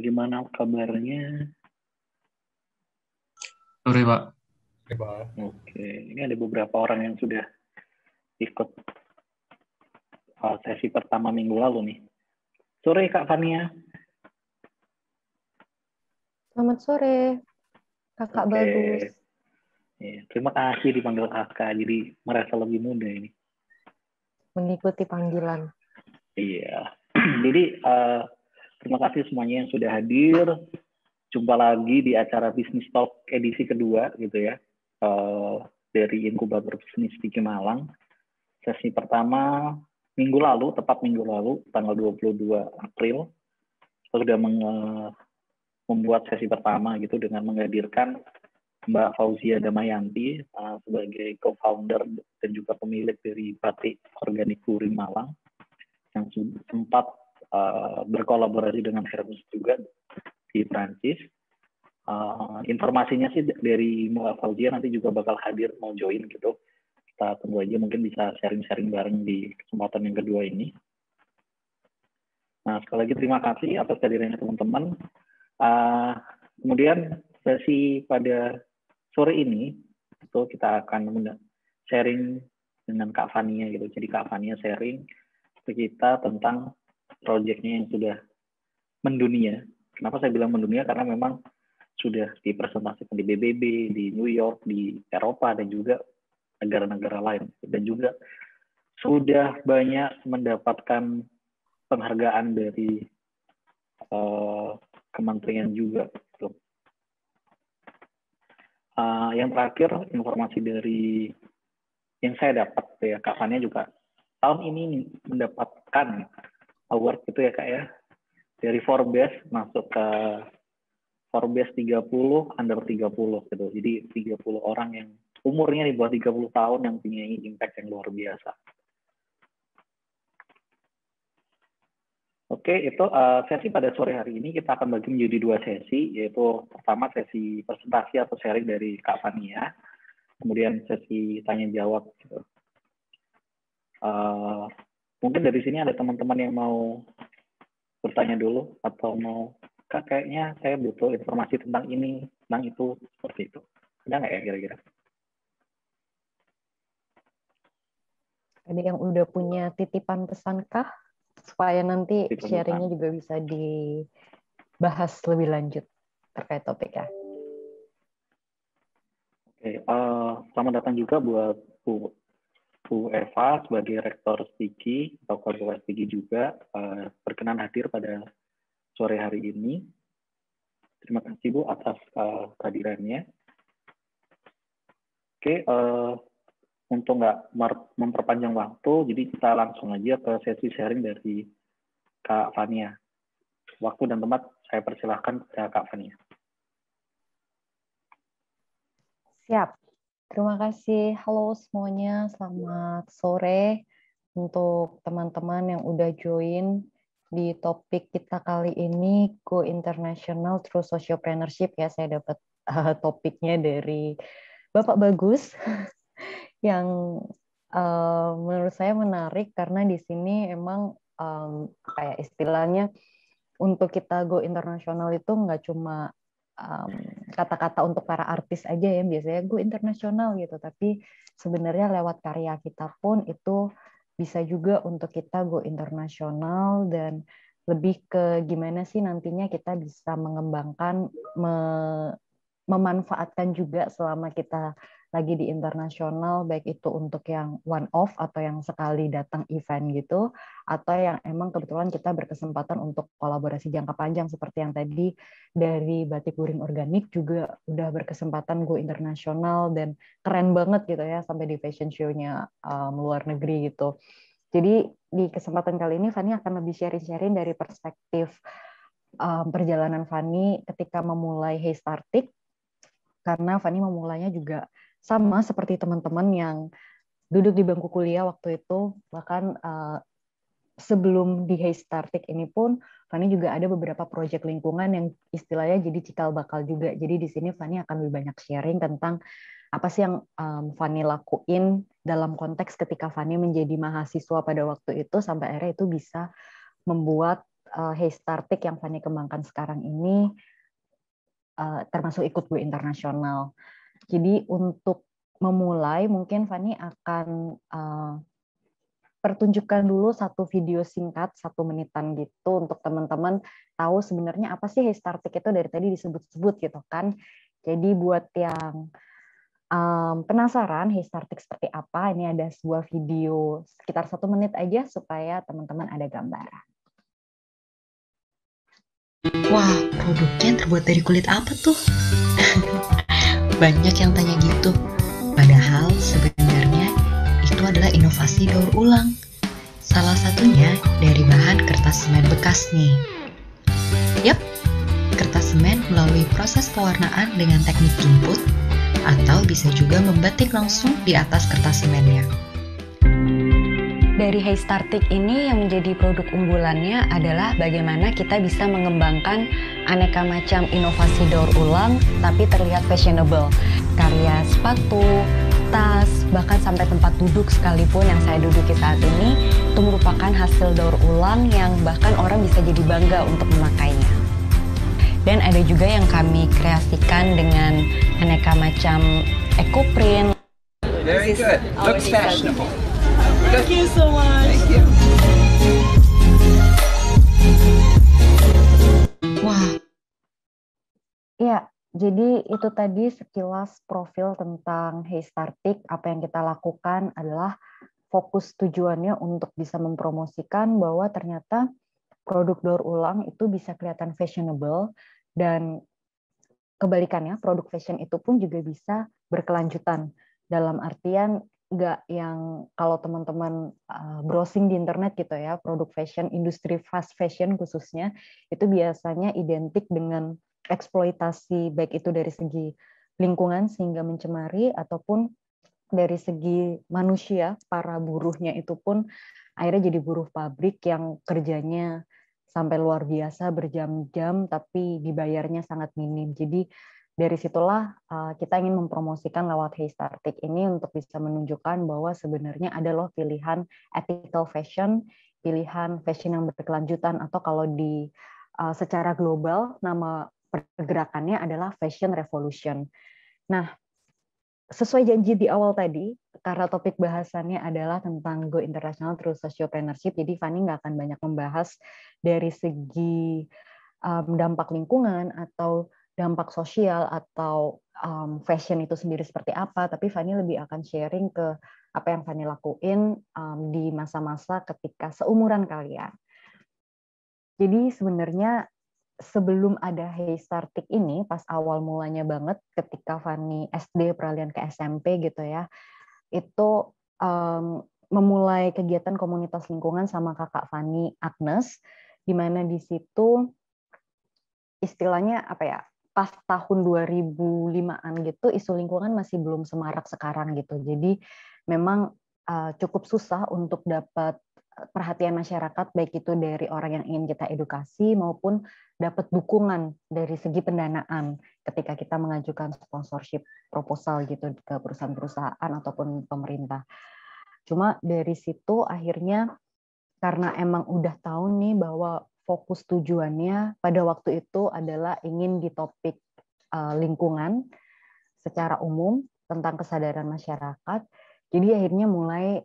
Bagaimana kabarnya? Sore, Pak. Oke, ini ada beberapa orang yang sudah ikut sesi pertama minggu lalu nih. Sore, Kak Fania. Selamat sore, Kakak Bagus. Ya, terima kasih dipanggil kakak, jadi merasa lebih muda ini. Mengikuti panggilan. Iya, jadi terima kasih semuanya yang sudah hadir. Jumpa lagi di acara Business Talk edisi kedua gitu ya, dari Inkubator Bisnis di Malang. Sesi pertama minggu lalu, tepat minggu lalu, tanggal 22 April, kita sudah membuat sesi pertama gitu dengan menghadirkan Mbak Fauzia Damayanti sebagai co-founder dan juga pemilik dari Batik Organik Luring Malang yang sempat berkolaborasi dengan Hermes juga di Prancis. Informasinya sih dari Mbak Fauzia nanti juga bakal hadir mau join gitu. Kita tunggu aja, mungkin bisa sharing-sharing bareng di kesempatan yang kedua ini. Nah, sekali lagi terima kasih atas kehadirannya teman-teman. Kemudian sesi pada sore ini itu kita akan sharing dengan Kak Fania gitu. Jadi Kak Fania sharing ke kita tentang proyeknya yang sudah mendunia. Kenapa saya bilang mendunia? Karena memang sudah dipresentasikan di BBB, di New York, di Eropa, dan juga negara-negara lain. Dan juga sudah banyak mendapatkan penghargaan dari kementerian juga. Gitu. Yang terakhir, informasi dari yang saya dapat ya, Kak Fania juga tahun ini mendapatkan award itu ya Kak ya, dari Forbes, masuk ke Forbes 30 under 30 gitu. Jadi 30 orang yang umurnya di bawah 30 tahun yang punya impact yang luar biasa. Oke, itu sesi pada sore hari ini kita akan bagi menjadi dua sesi, yaitu pertama sesi presentasi atau sharing dari Kak Fania, kemudian sesi tanya jawab. Gitu. Mungkin dari sini ada teman-teman yang mau bertanya dulu atau mau, Kak kayaknya saya butuh informasi tentang ini, tentang itu, seperti itu. Ada nggak ya kira-kira? Ada yang udah punya titipan pesan kah? Supaya nanti sharingnya juga bisa dibahas lebih lanjut terkait topiknya. Oke, selamat datang juga buat Bu Eva sebagai Rektor Stigi atau Ketua Stigi juga berkenan hadir pada sore hari ini. Terima kasih Bu atas kehadirannya. Oke, untuk nggak memperpanjang waktu, jadi kita langsung aja ke sesi sharing dari Kak Fania. Waktu dan tempat saya persilahkan kepada Kak Fania. Siap. Terima kasih. Halo semuanya, selamat sore untuk teman-teman yang udah join di topik kita kali ini, Go International Through Sociopreneurship ya. Saya dapat topiknya dari Bapak Bagus yang menurut saya menarik karena di sini emang kayak istilahnya untuk kita go internasional itu nggak cuma kata-kata untuk para artis aja ya, biasanya go internasional gitu, tapi sebenarnya lewat karya kita pun itu bisa juga untuk kita go internasional dan lebih ke gimana sih nantinya kita bisa mengembangkan, memanfaatkan juga selama kita lagi di internasional, baik itu untuk yang one off atau yang sekali datang event gitu, atau yang emang kebetulan kita berkesempatan untuk kolaborasi jangka panjang seperti yang tadi dari Batik Luring Organik juga udah berkesempatan go internasional dan keren banget gitu ya sampai di fashion show-nya luar negeri gitu. Jadi di kesempatan kali ini Fani akan lebih sharing-sharing dari perspektif perjalanan Fani ketika memulai Hey Startik, karena Fani memulainya juga sama seperti teman-teman yang duduk di bangku kuliah waktu itu, bahkan sebelum di Hey Startik ini pun Fani juga ada beberapa proyek lingkungan yang istilahnya jadi cikal bakal juga. Jadi di sini Fani akan lebih banyak sharing tentang apa sih yang Fani lakuin dalam konteks ketika Fani menjadi mahasiswa pada waktu itu sampai akhirnya itu bisa membuat Heystartik yang Fanny kembangkan sekarang ini termasuk ikut Go Internasional. Jadi untuk memulai mungkin Fanny akan pertunjukkan dulu satu video singkat 1 menitan gitu untuk teman-teman tahu sebenarnya apa sih Heystartik itu dari tadi disebut-sebut gitu kan. Jadi buat yang penasaran Heystartik seperti apa, ini ada sebuah video sekitar 1 menit aja supaya teman-teman ada gambaran. Wah, produknya terbuat dari kulit apa tuh? Banyak yang tanya gitu. Padahal sebenarnya itu adalah inovasi daur ulang. Salah satunya dari bahan kertas semen bekas nih. Yap, kertas semen melalui proses pewarnaan dengan teknik input atau bisa juga membatik langsung di atas kertas semennya. Dari Heystartik ini yang menjadi produk unggulannya adalah bagaimana kita bisa mengembangkan aneka macam inovasi daur ulang tapi terlihat fashionable. Karya sepatu, tas, bahkan sampai tempat duduk sekalipun yang saya duduki saat ini itu merupakan hasil daur ulang yang bahkan orang bisa jadi bangga untuk memakainya. Dan ada juga yang kami kreasikan dengan aneka macam eco print. Very good. Looks fashionable. Thank you so much. Thank you. Wah, Ya, jadi itu tadi sekilas profil tentang Heystartik. Apa yang kita lakukan adalah fokus tujuannya untuk bisa mempromosikan bahwa ternyata produk daur ulang itu bisa kelihatan fashionable dan kebalikannya produk fashion itu pun juga bisa berkelanjutan. Dalam artian nggak yang kalau teman-teman browsing di internet gitu ya, produk fashion, industri fast fashion khususnya, itu biasanya identik dengan eksploitasi baik itu dari segi lingkungan sehingga mencemari ataupun dari segi manusia, para buruhnya itu pun akhirnya jadi buruh pabrik yang kerjanya sampai luar biasa berjam-jam tapi dibayarnya sangat minim. Jadi dari situlah kita ingin mempromosikan lewat Heystartik ini untuk bisa menunjukkan bahwa sebenarnya ada loh pilihan ethical fashion, pilihan fashion yang berkelanjutan, atau kalau di secara global nama pergerakannya adalah fashion revolution. Nah, sesuai janji di awal tadi, karena topik bahasannya adalah tentang Go International through Sociopreneurship, jadi Fanny nggak akan banyak membahas dari segi dampak lingkungan atau dampak sosial atau fashion itu sendiri seperti apa, tapi Fanny lebih akan sharing ke apa yang Fanny lakuin di masa-masa ketika seumuran kalian. Jadi sebenarnya sebelum ada Heystartik ini, pas awal mulanya banget ketika Fanny SD peralihan ke SMP gitu ya, itu memulai kegiatan komunitas lingkungan sama kakak Fanny, Agnes, di mana di situ istilahnya apa ya, pas tahun 2005-an gitu isu lingkungan masih belum semarak sekarang gitu. Jadi memang cukup susah untuk dapat perhatian masyarakat baik itu dari orang yang ingin kita edukasi maupun dapat dukungan dari segi pendanaan ketika kita mengajukan sponsorship proposal gitu ke perusahaan-perusahaan ataupun pemerintah. Cuma dari situ akhirnya karena emang udah tahu nih bahwa fokus tujuannya pada waktu itu adalah ingin di topik lingkungan secara umum tentang kesadaran masyarakat. Jadi akhirnya mulai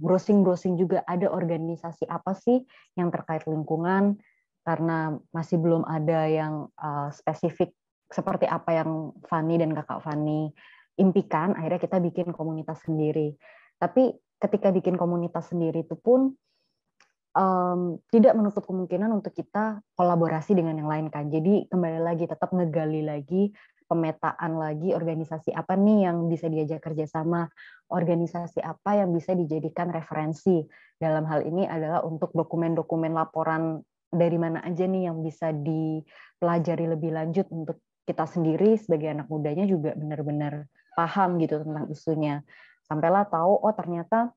browsing-browsing juga ada organisasi apa sih yang terkait lingkungan, karena masih belum ada yang spesifik seperti apa yang Fanny dan kakak Fanny impikan, akhirnya kita bikin komunitas sendiri. Tapi ketika bikin komunitas sendiri itu pun tidak menutup kemungkinan untuk kita kolaborasi dengan yang lain kan. Jadi kembali lagi tetap ngegali lagi, pemetaan lagi organisasi apa nih yang bisa diajak kerjasama, organisasi apa yang bisa dijadikan referensi. Dalam hal ini adalah untuk dokumen-dokumen laporan dari mana aja nih yang bisa dipelajari lebih lanjut untuk kita sendiri sebagai anak mudanya juga benar-benar paham gitu tentang isunya. Sampailah tahu, oh ternyata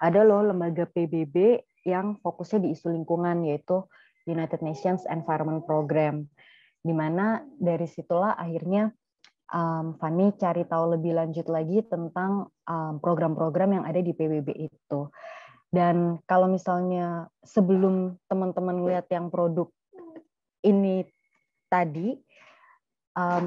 ada loh lembaga PBB yang fokusnya di isu lingkungan, yaitu United Nations Environment Program, di mana dari situlah akhirnya Fanny cari tahu lebih lanjut lagi tentang program-program yang ada di PBB itu. Dan kalau misalnya sebelum teman-teman lihat yang produk ini tadi,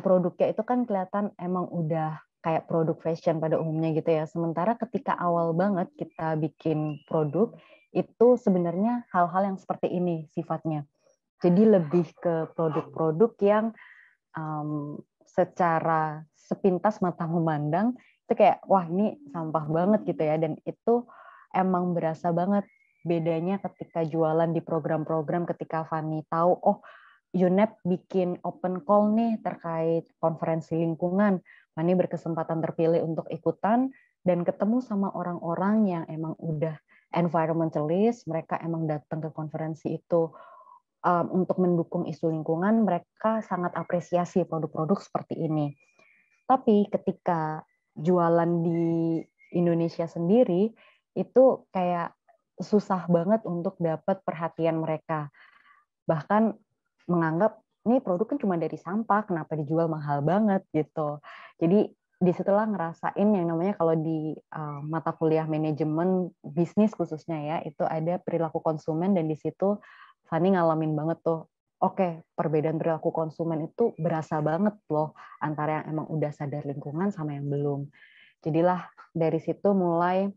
produknya itu kan kelihatan emang udah kayak produk fashion pada umumnya gitu ya. Sementara ketika awal banget kita bikin produk, itu sebenarnya hal-hal yang seperti ini sifatnya. Jadi lebih ke produk-produk yang secara sepintas mata memandang, itu kayak, wah ini sampah banget gitu ya. Dan itu emang berasa banget bedanya ketika jualan di program-program, ketika Fanny tahu, oh UNEP bikin open call nih terkait konferensi lingkungan. Fanny berkesempatan terpilih untuk ikutan dan ketemu sama orang-orang yang emang udah environmentalist, mereka emang datang ke konferensi itu untuk mendukung isu lingkungan, mereka sangat apresiasi produk-produk seperti ini. Tapi ketika jualan di Indonesia sendiri, itu kayak susah banget untuk dapat perhatian mereka. Bahkan menganggap ini produk kan cuma dari sampah, kenapa dijual mahal banget gitu. Jadi disitulah ngerasain yang namanya kalau di mata kuliah manajemen bisnis khususnya ya, itu ada perilaku konsumen dan di situ Fanny ngalamin banget tuh. Oke, perbedaan perilaku konsumen itu berasa banget loh antara yang emang udah sadar lingkungan sama yang belum. Jadilah dari situ mulai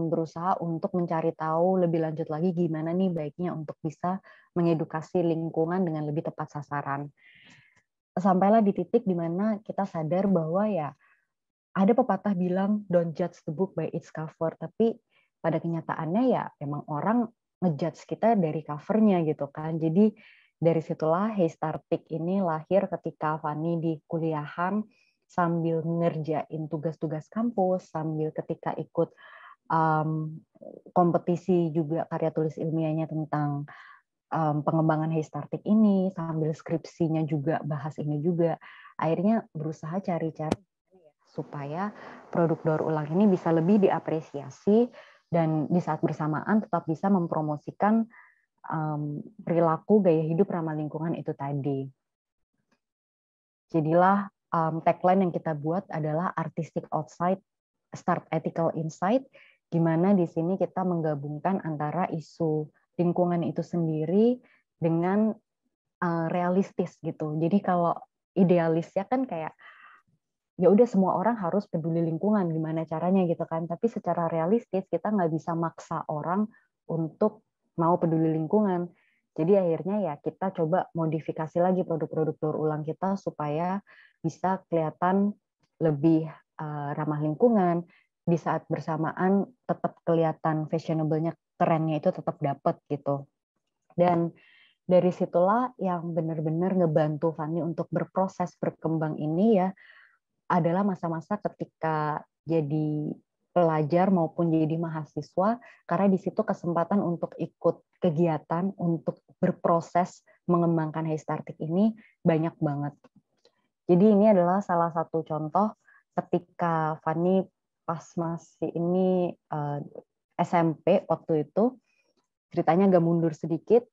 berusaha untuk mencari tahu lebih lanjut lagi gimana nih baiknya untuk bisa mengedukasi lingkungan dengan lebih tepat sasaran. Sampailah di titik di mana kita sadar bahwa ya ada pepatah bilang don't judge the book by its cover, tapi pada kenyataannya ya emang orang ngejudge kita dari covernya gitu kan. Jadi dari situlah Heystartik ini lahir ketika Fanny di kuliahan sambil ngerjain tugas-tugas kampus, sambil ketika ikut kompetisi juga karya tulis ilmiahnya tentang pengembangan Heystartik ini, sambil skripsinya juga bahas ini juga. Akhirnya berusaha cari-cari supaya produk daur ulang ini bisa lebih diapresiasi dan di saat bersamaan tetap bisa mempromosikan perilaku gaya hidup ramah lingkungan itu tadi. Jadilah tagline yang kita buat adalah Artistic Outside, Start Ethical Inside, di mana di sini kita menggabungkan antara isu lingkungan itu sendiri dengan realistis gitu. Jadi kalau idealisnya kan kayak ya udah semua orang harus peduli lingkungan, gimana caranya gitu kan. Tapi secara realistis kita nggak bisa maksa orang untuk mau peduli lingkungan. Jadi akhirnya ya kita coba modifikasi lagi produk-produk daur ulang kita supaya bisa kelihatan lebih ramah lingkungan, di saat bersamaan tetap kelihatan fashionable-nya, trennya itu tetap dapat gitu. Dan dari situlah yang benar-benar ngebantu Fanny untuk berproses berkembang ini ya adalah masa-masa ketika jadi pelajar maupun jadi mahasiswa, karena di situ kesempatan untuk ikut kegiatan, untuk berproses mengembangkan Heystartik ini banyak banget. Jadi ini adalah salah satu contoh ketika Fanny pas masih ini SMP waktu itu, ceritanya agak mundur sedikit,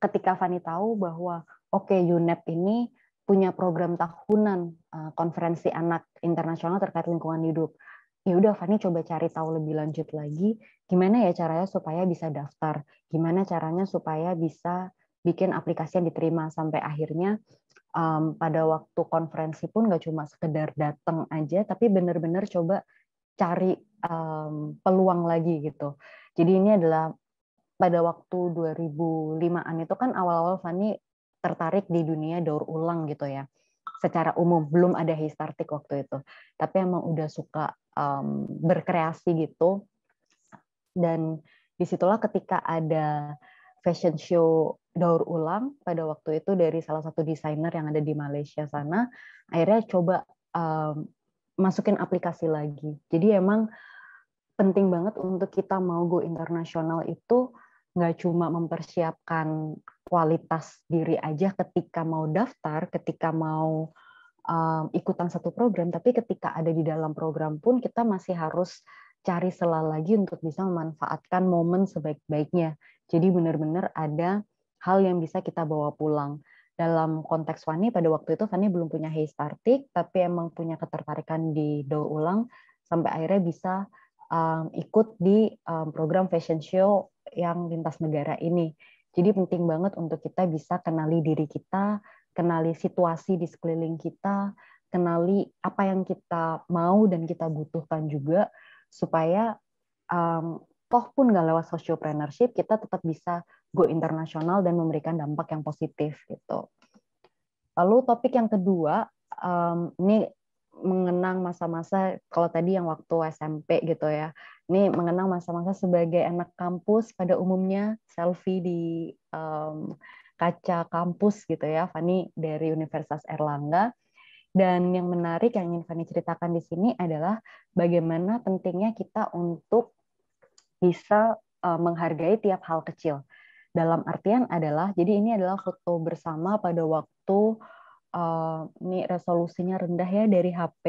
ketika Fanny tahu bahwa oke, UNEP ini punya program tahunan konferensi anak internasional terkait lingkungan hidup. Ya udah Fanny coba cari tahu lebih lanjut lagi gimana ya caranya supaya bisa daftar, gimana caranya supaya bisa bikin aplikasi yang diterima, sampai akhirnya pada waktu konferensi pun nggak cuma sekedar datang aja, tapi benar-benar coba cari peluang lagi gitu. Jadi ini adalah pada waktu 2005-an itu kan awal-awal Fanny tertarik di dunia daur ulang gitu ya. Secara umum belum ada Heystartik waktu itu, tapi emang udah suka berkreasi gitu. Dan disitulah ketika ada fashion show daur ulang pada waktu itu dari salah satu desainer yang ada di Malaysia sana, akhirnya coba masukin aplikasi lagi. Jadi emang penting banget untuk kita mau go internasional itu nggak cuma mempersiapkan kualitas diri aja ketika mau daftar, ketika mau ikutan satu program, tapi ketika ada di dalam program pun kita masih harus cari sela lagi untuk bisa memanfaatkan momen sebaik-baiknya. Jadi benar-benar ada hal yang bisa kita bawa pulang. Dalam konteks Fanny, pada waktu itu Fanny belum punya Heystartik, tapi emang punya ketertarikan di daur ulang, sampai akhirnya bisa ikut di program fashion show yang lintas negara ini. Jadi penting banget untuk kita bisa kenali diri kita, kenali situasi di sekeliling kita, kenali apa yang kita mau dan kita butuhkan juga, supaya toh pun nggak lewat sociopreneurship, kita tetap bisa go internasional dan memberikan dampak yang positif gitu. Lalu topik yang kedua, ini mengenang masa-masa, kalau tadi yang waktu SMP gitu ya, ini mengenang masa-masa sebagai anak kampus pada umumnya, selfie di kaca kampus gitu ya, Fani dari Universitas Erlangga. Dan yang menarik yang ingin Fani ceritakan di sini adalah bagaimana pentingnya kita untuk bisa menghargai tiap hal kecil. Dalam artian adalah, jadi ini adalah foto bersama pada waktu ini resolusinya rendah ya, dari HP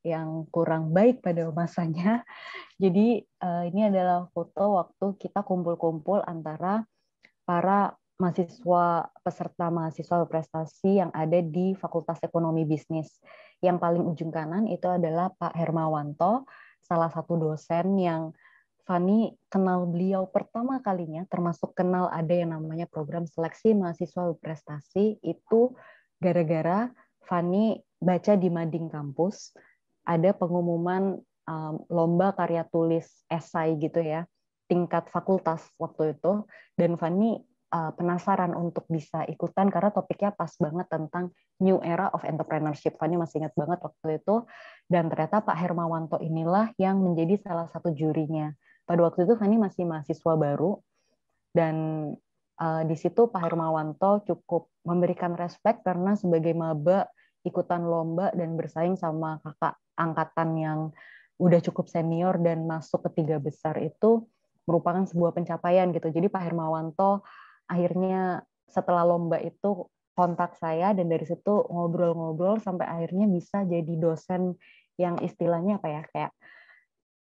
yang kurang baik pada masanya. Jadi ini adalah foto waktu kita kumpul-kumpul antara para mahasiswa peserta mahasiswa berprestasi yang ada di Fakultas Ekonomi Bisnis. Yang paling ujung kanan itu adalah Pak Hermawanto, salah satu dosen yang Fani kenal beliau pertama kalinya, termasuk kenal ada yang namanya program seleksi mahasiswa berprestasi, itu gara-gara Fani baca di mading kampus, ada pengumuman lomba karya tulis esai gitu ya, tingkat fakultas waktu itu, dan Fani penasaran untuk bisa ikutan karena topiknya pas banget tentang new era of entrepreneurship. Fani masih ingat banget waktu itu, dan ternyata Pak Hermawanto inilah yang menjadi salah satu jurinya. Pada waktu itu Fani masih mahasiswa baru, dan di situ Pak Hermawanto cukup memberikan respect karena sebagai maba ikutan lomba dan bersaing sama kakak angkatan yang udah cukup senior dan masuk ke 3 besar itu merupakan sebuah pencapaian gitu. Jadi Pak Hermawanto akhirnya setelah lomba itu kontak saya, dan dari situ ngobrol-ngobrol sampai akhirnya bisa jadi dosen yang istilahnya apa ya, kayak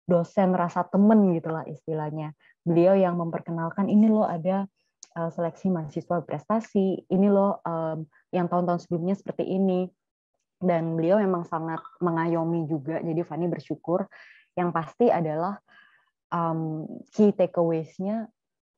dosen rasa temen gitulah istilahnya. Beliau yang memperkenalkan, ini loh ada seleksi mahasiswa prestasi, ini loh yang tahun-tahun sebelumnya seperti ini. Dan beliau memang sangat mengayomi juga, jadi Fani bersyukur. Yang pasti adalah key takeaways-nya,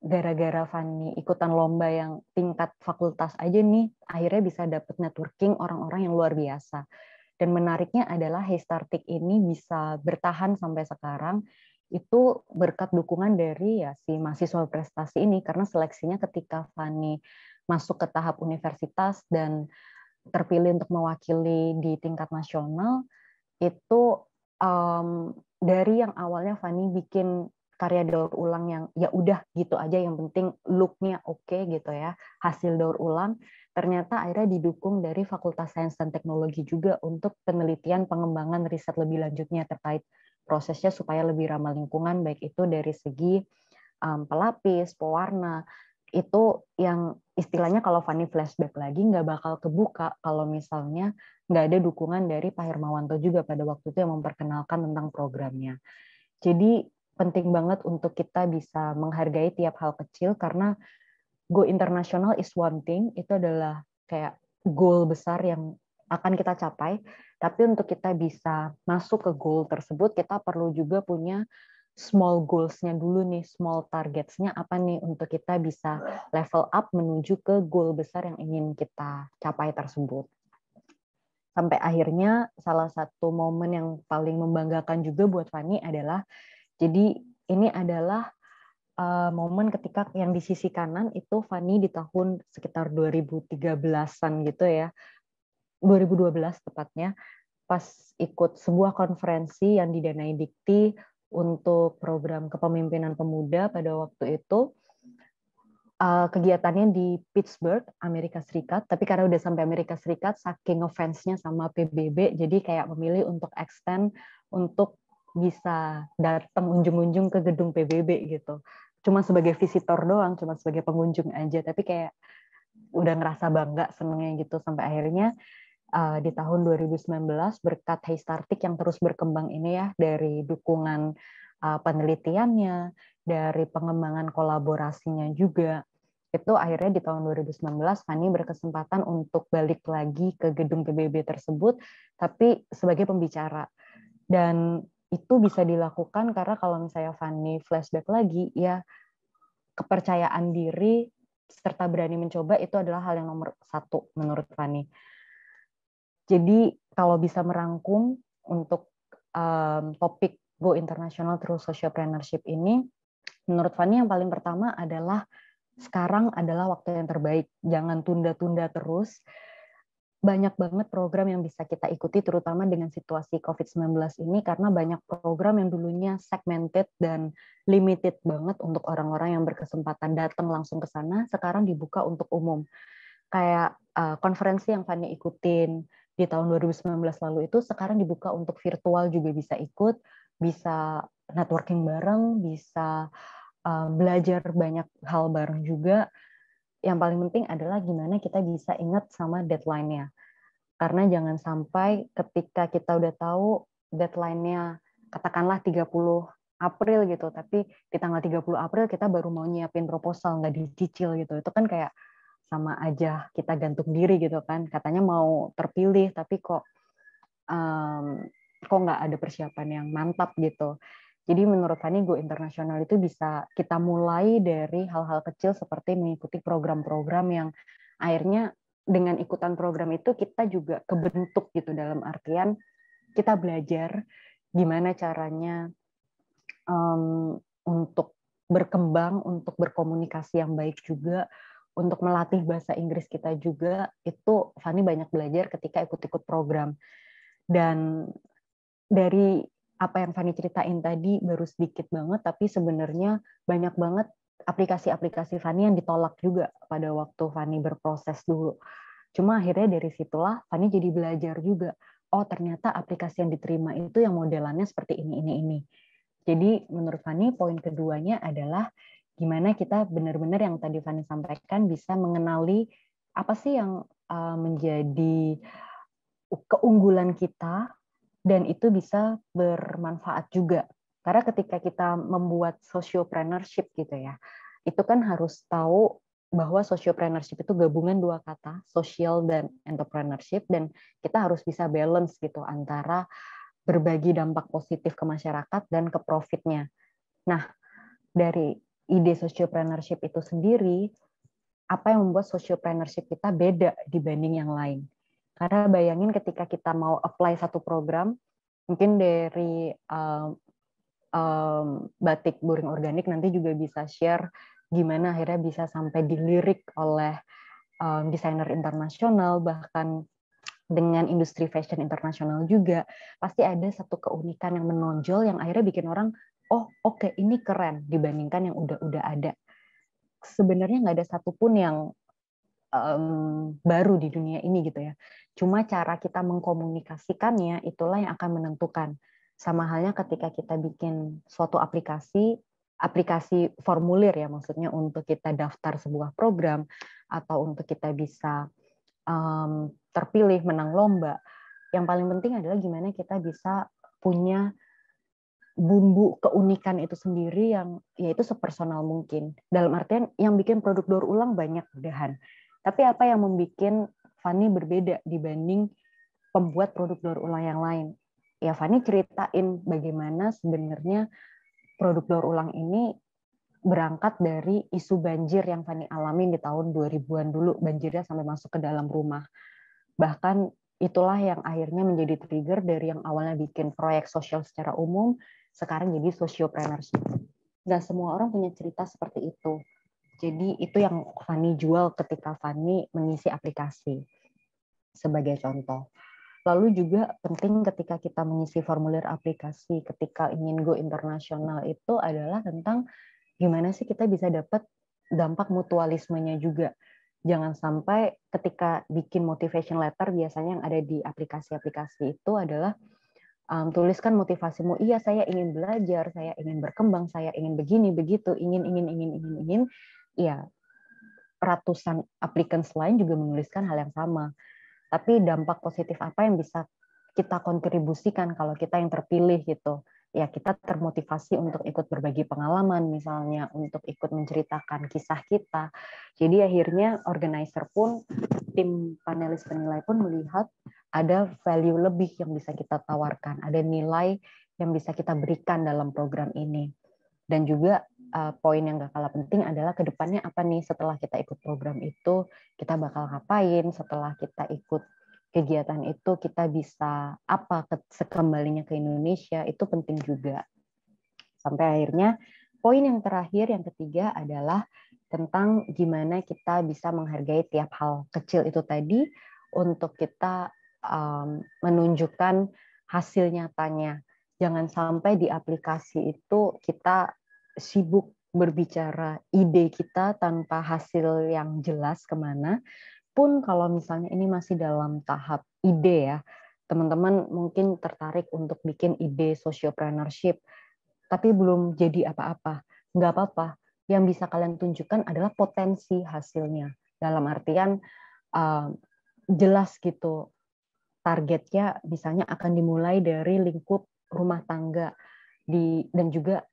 gara-gara Fani ikutan lomba yang tingkat fakultas aja nih, akhirnya bisa dapet networking orang-orang yang luar biasa. Dan menariknya adalah Heystartik ini bisa bertahan sampai sekarang, itu berkat dukungan dari ya si mahasiswa prestasi ini, karena seleksinya ketika Fani masuk ke tahap universitas dan terpilih untuk mewakili di tingkat nasional, itu dari yang awalnya Fani bikin karya daur ulang yang ya udah gitu aja, yang penting look-nya oke gitu ya, hasil daur ulang, ternyata akhirnya didukung dari Fakultas Sains dan Teknologi juga untuk penelitian pengembangan riset lebih lanjutnya terkait prosesnya supaya lebih ramah lingkungan, baik itu dari segi pelapis, pewarna, itu yang istilahnya kalau Fani flashback lagi nggak bakal kebuka kalau misalnya nggak ada dukungan dari Pak Hermawanto juga pada waktu itu yang memperkenalkan tentang programnya. Jadi penting banget untuk kita bisa menghargai tiap hal kecil, karena go international is one thing, itu adalah kayak goal besar yang akan kita capai, tapi untuk kita bisa masuk ke goal tersebut, kita perlu juga punya small goals-nya dulu nih, small targets-nya apa nih untuk kita bisa level up menuju ke goal besar yang ingin kita capai tersebut. Sampai akhirnya salah satu momen yang paling membanggakan juga buat Fani adalah, jadi ini adalah momen ketika yang di sisi kanan itu Fani di tahun sekitar 2013-an gitu ya, 2012 tepatnya, pas ikut sebuah konferensi yang didanai Dikti untuk program kepemimpinan pemuda pada waktu itu. Kegiatannya di Pittsburgh, Amerika Serikat, tapi karena udah sampai Amerika Serikat, saking ngefans-nya sama PBB, jadi kayak memilih untuk extend untuk bisa datang unjung-unjung ke gedung PBB gitu. Cuma sebagai visitor doang, cuma sebagai pengunjung aja, tapi kayak udah ngerasa bangga, senengnya gitu, sampai akhirnya di tahun 2019 berkat Heystartik yang terus berkembang ini ya, dari dukungan penelitiannya, dari pengembangan kolaborasinya juga, itu akhirnya di tahun 2019 Fani berkesempatan untuk balik lagi ke gedung PBB tersebut, tapi sebagai pembicara. Dan itu bisa dilakukan karena kalau misalnya Fanny flashback lagi, ya kepercayaan diri serta berani mencoba itu adalah hal yang nomor satu menurut Fanny. Jadi kalau bisa merangkum untuk topik Go International Through Sociopreneurship ini, menurut Fanny yang paling pertama adalah sekarang adalah waktu yang terbaik. Jangan tunda-tunda terus. Banyak banget program yang bisa kita ikuti, terutama dengan situasi COVID-19 ini, karena banyak program yang dulunya segmented dan limited banget untuk orang-orang yang berkesempatan datang langsung ke sana, sekarang dibuka untuk umum. Kayak konferensi yang Fanny ikutin di tahun 2019 lalu itu sekarang dibuka untuk virtual juga bisa ikut, bisa networking bareng, bisa belajar banyak hal bareng juga. Yang paling penting adalah gimana kita bisa ingat sama deadline-nya. Karena jangan sampai ketika kita udah tahu deadline-nya katakanlah 30 April gitu, tapi di tanggal 30 April kita baru mau nyiapin proposal, nggak dicicil gitu. Itu kan kayak sama aja kita gantung diri gitu kan. Katanya mau terpilih, tapi kok nggak ada persiapan yang mantap gitu. Jadi menurut Fanny, Go International itu bisa kita mulai dari hal-hal kecil seperti mengikuti program-program yang akhirnya dengan ikutan program itu kita juga kebentuk gitu, dalam artian kita belajar gimana caranya untuk berkembang, untuk berkomunikasi yang baik juga, untuk melatih bahasa Inggris kita juga. Itu Fanny banyak belajar ketika ikut-ikut program. Dan dari apa yang Fanny ceritain tadi baru sedikit banget, tapi sebenarnya banyak banget aplikasi-aplikasi Fanny yang ditolak juga pada waktu Fanny berproses dulu. Cuma akhirnya dari situlah Fanny jadi belajar juga. Oh, ternyata aplikasi yang diterima itu yang modelannya seperti ini. Jadi menurut Fanny poin keduanya adalah gimana kita benar-benar yang tadi Fanny sampaikan bisa mengenali apa sih yang menjadi keunggulan kita, dan itu bisa bermanfaat juga. Karena ketika kita membuat sociopreneurship gitu ya, itu kan harus tahu bahwa sociopreneurship itu gabungan dua kata, social dan entrepreneurship, dan kita harus bisa balance gitu antara berbagi dampak positif ke masyarakat dan ke profitnya. Nah, dari ide sociopreneurship itu sendiri, apa yang membuat sociopreneurship kita beda dibanding yang lain? Karena bayangin ketika kita mau apply satu program, mungkin dari batik Boring Organik nanti juga bisa share gimana akhirnya bisa sampai dilirik oleh desainer internasional, bahkan dengan industri fashion internasional juga. Pasti ada satu keunikan yang menonjol yang akhirnya bikin orang, oh oke, ini keren dibandingkan yang udah ada. Sebenarnya nggak ada satupun yang baru di dunia ini gitu ya. Cuma cara kita mengkomunikasikannya itulah yang akan menentukan. Sama halnya ketika kita bikin suatu aplikasi formulir ya, maksudnya untuk kita daftar sebuah program atau untuk kita bisa terpilih menang lomba. Yang paling penting adalah gimana kita bisa punya bumbu keunikan itu sendiri yang yaitu sepersonal mungkin. Dalam artian yang bikin produk daur ulang banyak mudahan. Tapi apa yang membuat Fanny berbeda dibanding pembuat produk daur ulang yang lain? Ya Fanny ceritain bagaimana sebenarnya produk daur ulang ini berangkat dari isu banjir yang Fanny alamin di tahun 2000-an dulu, banjirnya sampai masuk ke dalam rumah. Bahkan itulah yang akhirnya menjadi trigger dari yang awalnya bikin proyek sosial secara umum, sekarang jadi sociopreneurship. Nggak semua orang punya cerita seperti itu. Jadi itu yang Fanny jual ketika Fanny mengisi aplikasi, sebagai contoh. Lalu juga penting ketika kita mengisi formulir aplikasi, ketika ingin go internasional itu adalah tentang gimana sih kita bisa dapat dampak mutualismenya juga. Jangan sampai ketika bikin motivation letter, biasanya yang ada di aplikasi-aplikasi itu adalah tuliskan motivasimu, iya saya ingin belajar, saya ingin berkembang, saya ingin begini, begitu, ingin. Ya, ratusan applicants lain juga menuliskan hal yang sama. Tapi dampak positif apa yang bisa kita kontribusikan kalau kita yang terpilih gitu? Ya kita termotivasi untuk ikut berbagi pengalaman, misalnya untuk ikut menceritakan kisah kita. Jadi akhirnya organizer pun, tim panelis penilai pun melihat ada value lebih yang bisa kita tawarkan, ada nilai yang bisa kita berikan dalam program ini. Dan juga poin yang gak kalah penting adalah ke depannya apa nih setelah kita ikut program itu, kita bakal ngapain, setelah kita ikut kegiatan itu kita bisa apa sekembalinya ke Indonesia, itu penting juga. Sampai akhirnya poin yang terakhir, yang ketiga adalah tentang gimana kita bisa menghargai tiap hal kecil itu tadi untuk kita menunjukkan hasil nyatanya. Jangan sampai di aplikasi itu kita sibuk berbicara ide kita tanpa hasil yang jelas kemana. Pun kalau misalnya ini masih dalam tahap ide ya, teman-teman mungkin tertarik untuk bikin ide sociopreneurship, tapi belum jadi apa-apa. Nggak apa-apa. Yang bisa kalian tunjukkan adalah potensi hasilnya. Dalam artian jelas gitu, targetnya misalnya akan dimulai dari lingkup rumah tangga dan juga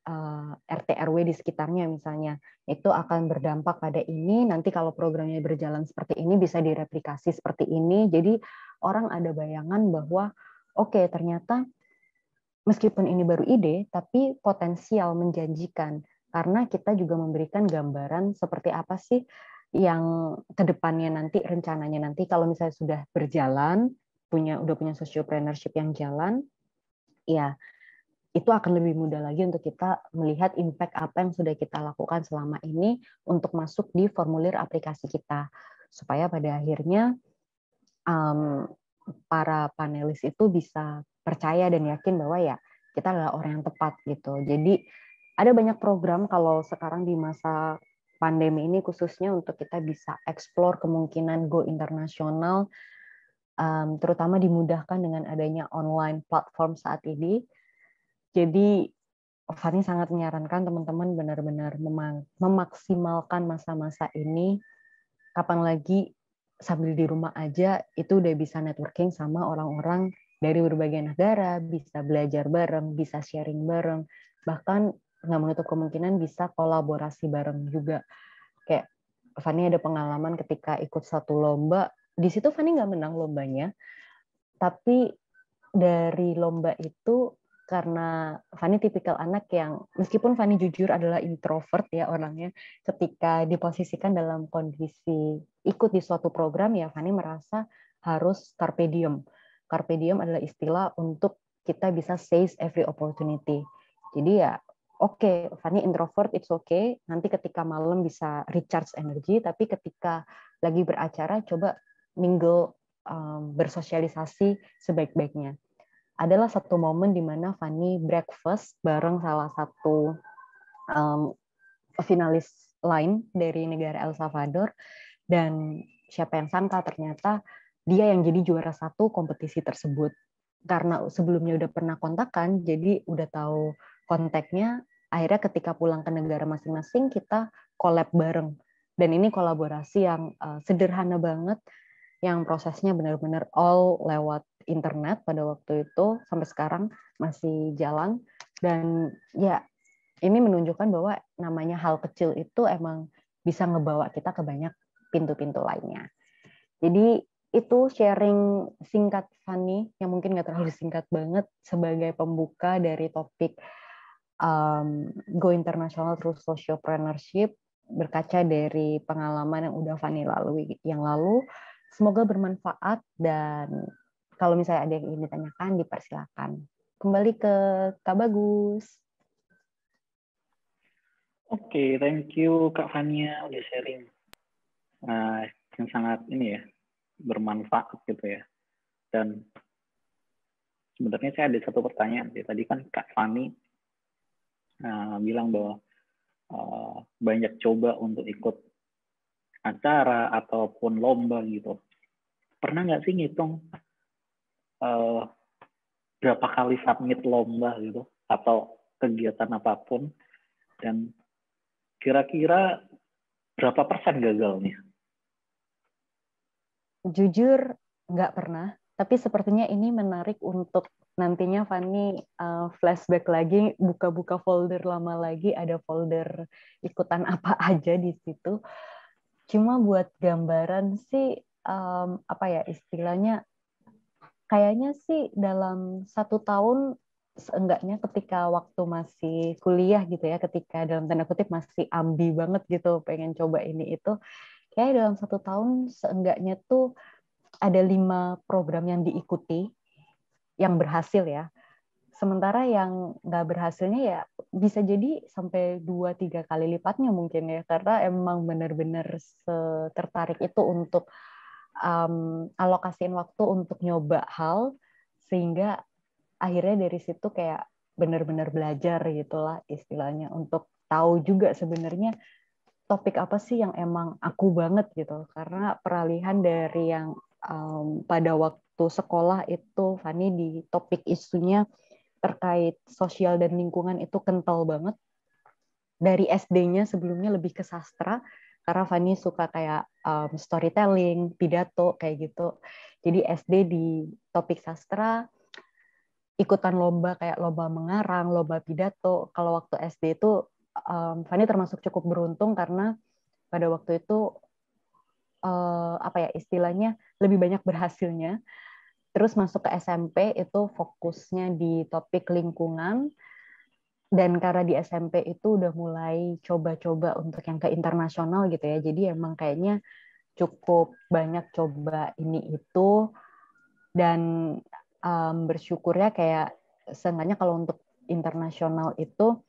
RT RW di sekitarnya misalnya. Itu akan berdampak pada ini, nanti kalau programnya berjalan seperti ini bisa direplikasi seperti ini. Jadi orang ada bayangan bahwa oke, ternyata meskipun ini baru ide, tapi potensial menjanjikan karena kita juga memberikan gambaran seperti apa sih yang kedepannya nanti, rencananya nanti kalau misalnya sudah berjalan, udah punya sociopreneurship yang jalan, ya itu akan lebih mudah lagi untuk kita melihat impact apa yang sudah kita lakukan selama ini untuk masuk di formulir aplikasi kita. Supaya pada akhirnya para panelis itu bisa percaya dan yakin bahwa ya kita adalah orang yang tepat gitu. Jadi ada banyak program kalau sekarang di masa pandemi ini khususnya untuk kita bisa explore kemungkinan go internasional, terutama dimudahkan dengan adanya online platform saat ini. Jadi Fani sangat menyarankan teman-teman benar-benar memaksimalkan masa-masa ini. Kapan lagi sambil di rumah aja itu udah bisa networking sama orang-orang dari berbagai negara, bisa belajar bareng, bisa sharing bareng, bahkan nggak menutup kemungkinan bisa kolaborasi bareng juga. Kayak Fani ada pengalaman ketika ikut satu lomba, di situ Fani nggak menang lombanya, tapi dari lomba itu karena Fani tipikal anak yang meskipun Fani jujur adalah introvert ya orangnya, ketika diposisikan dalam kondisi ikut di suatu program ya Fani merasa harus carpe diem. Carpe diem adalah istilah untuk kita bisa seize every opportunity. Jadi ya oke, Fani introvert, it's okay. Nanti ketika malam bisa recharge energi, tapi ketika lagi beracara coba mingle, bersosialisasi sebaik-baiknya. Adalah satu momen di mana Fani breakfast bareng salah satu finalis lain dari negara El Salvador, dan siapa yang sangka ternyata dia yang jadi juara satu kompetisi tersebut. Karena sebelumnya udah pernah kontakan, jadi udah tahu kontaknya, akhirnya ketika pulang ke negara masing-masing kita collab bareng. Dan ini kolaborasi yang sederhana banget, yang prosesnya benar-benar all lewat internet pada waktu itu, sampai sekarang masih jalan. Dan ya ini menunjukkan bahwa namanya hal kecil itu emang bisa ngebawa kita ke banyak pintu-pintu lainnya. Jadi itu sharing singkat Fani, yang mungkin nggak terlalu singkat banget, sebagai pembuka dari topik Go International Through Sociopreneurship, berkaca dari pengalaman yang udah Fani lalui yang lalu. Semoga bermanfaat, dan kalau misalnya ada yang ingin ditanyakan, dipersilakan. Kembali ke Kak Bagus. Oke, thank you Kak Fania udah sharing yang sangat ini ya, bermanfaat gitu ya. Dan sebenarnya saya ada satu pertanyaan. Tadi kan Kak Fani bilang bahwa banyak coba untuk ikut acara ataupun lomba gitu. Pernah nggak sih ngitung berapa kali submit lomba gitu atau kegiatan apapun, dan kira-kira berapa persen gagalnya? Jujur nggak pernah, tapi sepertinya ini menarik untuk nantinya Fani flashback lagi, buka-buka folder lama lagi, ada folder ikutan apa aja di situ. Cuma buat gambaran sih, apa ya istilahnya, kayaknya sih dalam 1 tahun seenggaknya ketika waktu masih kuliah gitu ya, ketika dalam tanda kutip masih ambi banget gitu, pengen coba ini itu, kayak dalam 1 tahun seenggaknya tuh ada 5 program yang diikuti, yang berhasil ya. Sementara yang nggak berhasilnya ya bisa jadi sampai 2-3 kali lipatnya mungkin ya, karena emang benar-benar tertarik itu untuk alokasiin waktu untuk nyoba hal, sehingga akhirnya dari situ kayak benar-benar belajar gitulah istilahnya, untuk tahu juga sebenarnya topik apa sih yang emang aku banget gitu. Karena peralihan dari yang pada waktu sekolah itu Fani di topik isunya terkait sosial dan lingkungan itu kental banget. Dari SD-nya sebelumnya lebih ke sastra, karena Fani suka kayak storytelling, pidato kayak gitu. Jadi SD di topik sastra, ikutan lomba kayak lomba mengarang, lomba pidato. Kalau waktu SD itu Fani termasuk cukup beruntung karena pada waktu itu apa ya istilahnya lebih banyak berhasilnya. Terus masuk ke SMP itu fokusnya di topik lingkungan, dan karena di SMP itu udah mulai coba-coba untuk yang ke internasional gitu ya. Jadi emang kayaknya cukup banyak coba ini itu, dan bersyukurnya kayak seenggaknya kalau untuk internasional itu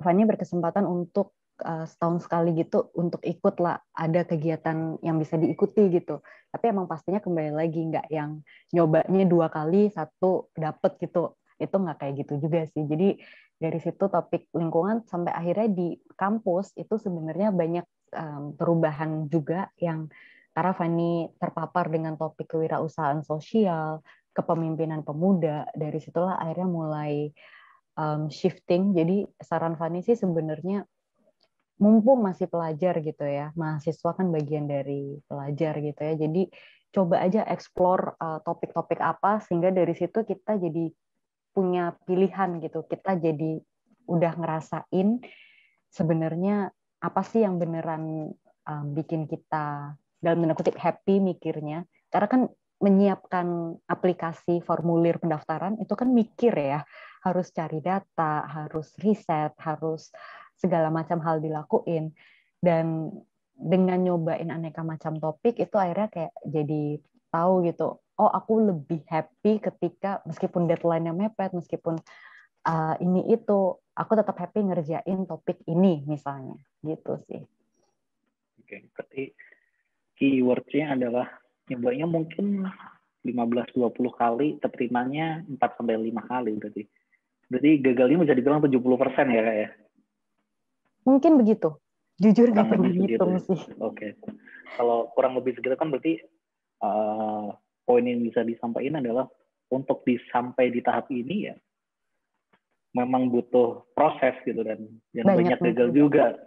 Fani berkesempatan untuk setahun sekali gitu untuk ikut lah, ada kegiatan yang bisa diikuti gitu. Tapi emang pastinya kembali lagi nggak yang nyobanya 2 kali 1 dapet gitu. Itu nggak kayak gitu juga sih. Jadi dari situ topik lingkungan sampai akhirnya di kampus itu sebenarnya banyak perubahan juga, yang karena Fani terpapar dengan topik kewirausahaan sosial, kepemimpinan pemuda. Dari situlah akhirnya mulai shifting. Jadi saran Fani sih sebenarnya mumpung masih pelajar gitu ya, mahasiswa kan bagian dari pelajar gitu ya. Jadi coba aja explore topik-topik apa, sehingga dari situ kita jadi punya pilihan gitu. Kita jadi udah ngerasain sebenarnya apa sih yang beneran bikin kita dalam tanda kutip happy mikirnya. Karena kan menyiapkan aplikasi formulir pendaftaran itu kan mikir ya, harus cari data, harus riset, harus segala macam hal dilakuin. Dan dengan nyobain aneka macam topik itu akhirnya kayak jadi tahu gitu, oh aku lebih happy ketika meskipun deadline-nya mepet, meskipun ini itu, aku tetap happy ngerjain topik ini misalnya, gitu sih. Oke, berarti keyword-nya adalah nyobanya mungkin 15-20 kali, keterimanya 4-5 kali berarti. Berarti gagalnya bisa dibilang 70% ya Kak ya? Mungkin begitu. Jujur Kurang gak pernah lebih segitu. ngitung sih. Oke. Kalau kurang lebih segitu kan berarti poin yang bisa disampaikan adalah untuk sampai di tahap ini ya memang butuh proses gitu, dan banyak gagal juga.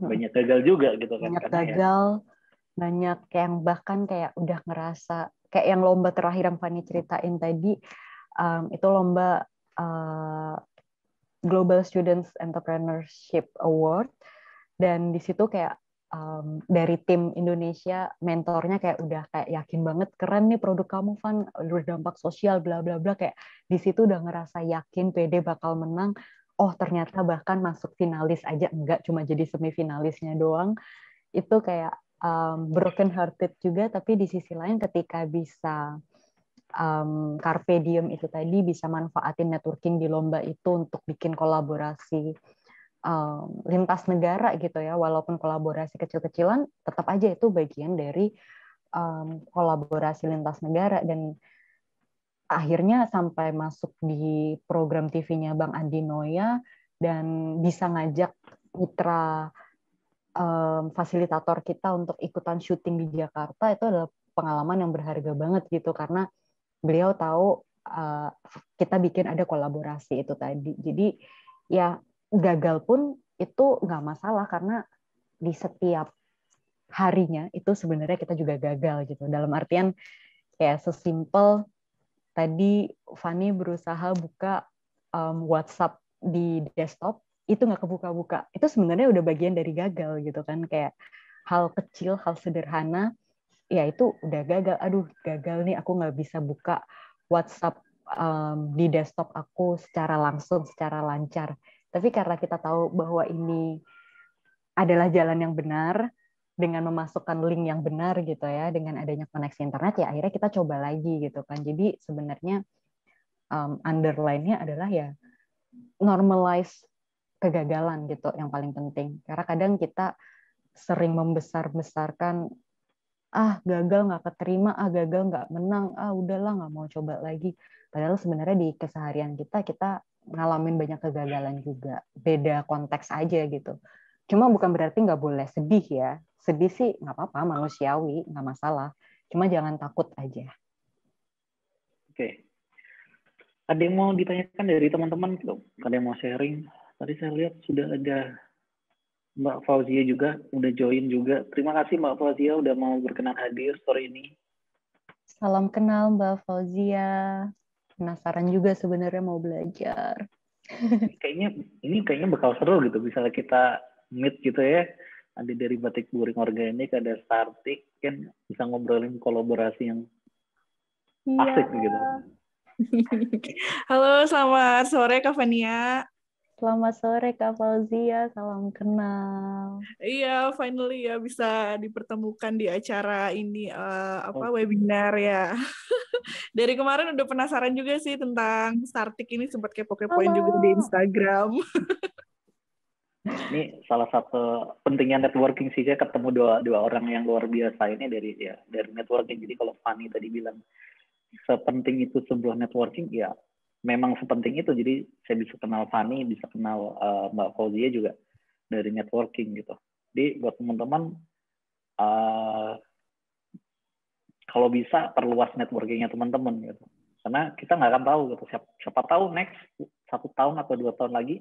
Banyak gagal juga gitu kan. Banyak karena gagal, banyak yang bahkan kayak udah ngerasa kayak yang lomba terakhir yang Fani ceritain tadi, itu lomba Global Students Entrepreneurship Award, dan di situ kayak dari tim Indonesia mentornya kayak udah kayak yakin banget, keren nih produk kamu Van, berdampak sosial bla bla bla, kayak di situ udah ngerasa yakin pede bakal menang. Oh ternyata bahkan masuk finalis aja enggak, cuma jadi semifinalisnya doang. Itu kayak broken hearted juga, tapi di sisi lain ketika bisa carpe diem itu tadi, bisa manfaatin networking di lomba itu untuk bikin kolaborasi lintas negara gitu ya, walaupun kolaborasi kecil-kecilan, tetap aja itu bagian dari kolaborasi lintas negara. Dan akhirnya sampai masuk di program TV-nya Bang Andi Noya, dan bisa ngajak mitra fasilitator kita untuk ikutan syuting di Jakarta. Itu adalah pengalaman yang berharga banget gitu, karena beliau tahu kita bikin ada kolaborasi itu tadi. Jadi ya gagal pun itu nggak masalah, karena di setiap harinya itu sebenarnya kita juga gagal gitu. Dalam artian kayak sesimpel tadi Fani berusaha buka WhatsApp di desktop, itu nggak kebuka-buka. Itu sebenarnya udah bagian dari gagal gitu kan. Kayak hal kecil, hal sederhana, ya itu udah gagal. Aduh, gagal nih, aku nggak bisa buka WhatsApp di desktop aku secara langsung, secara lancar. Tapi karena kita tahu bahwa ini adalah jalan yang benar, dengan memasukkan link yang benar gitu ya, dengan adanya koneksi internet, ya akhirnya kita coba lagi gitu kan. Jadi sebenarnya underline-nya adalah ya normalize kegagalan gitu yang paling penting. Karena kadang kita sering membesar-besarkan, gagal nggak keterima, gagal nggak menang, udahlah nggak mau coba lagi. Padahal sebenarnya di keseharian kita ngalamin banyak kegagalan juga. Beda konteks aja gitu. Cuma bukan berarti nggak boleh sedih ya. Sedih sih nggak apa-apa, manusiawi, nggak masalah. Cuma jangan takut aja. Oke. Ada yang mau ditanyakan dari teman-teman? Ada yang mau sharing? Tadi saya lihat sudah ada Mbak Fauzia juga, udah join juga. Terima kasih Mbak Fauzia udah mau berkenan hadir sore ini. Salam kenal Mbak Fauzia. Penasaran juga sebenarnya mau belajar. Kayaknya bakal seru gitu. Misalnya kita meet gitu ya. Ada dari Batik Buring Organik, ada Startik, kan bisa ngobrolin kolaborasi yang asik gitu. Halo, selamat sore Kak Fania. Selamat sore Kak Fauzia, salam kenal. Iya, finally ya bisa dipertemukan di acara ini webinar ya. Dari kemarin udah penasaran juga sih tentang Startik ini, sempat kepo-kepoin juga di Instagram. Ini salah satu pentingnya networking sih, saya ketemu dua orang yang luar biasa ini dari networking. Jadi kalau Fanny tadi bilang sepenting itu sebuah networking, ya memang sepenting itu. Jadi saya bisa kenal Fanny, bisa kenal Mbak Fauzia juga dari networking gitu. Jadi buat teman-teman, kalau bisa perluas networkingnya teman-teman gitu. Karena kita nggak akan tahu gitu. Siapa tahu next 1 tahun atau 2 tahun lagi,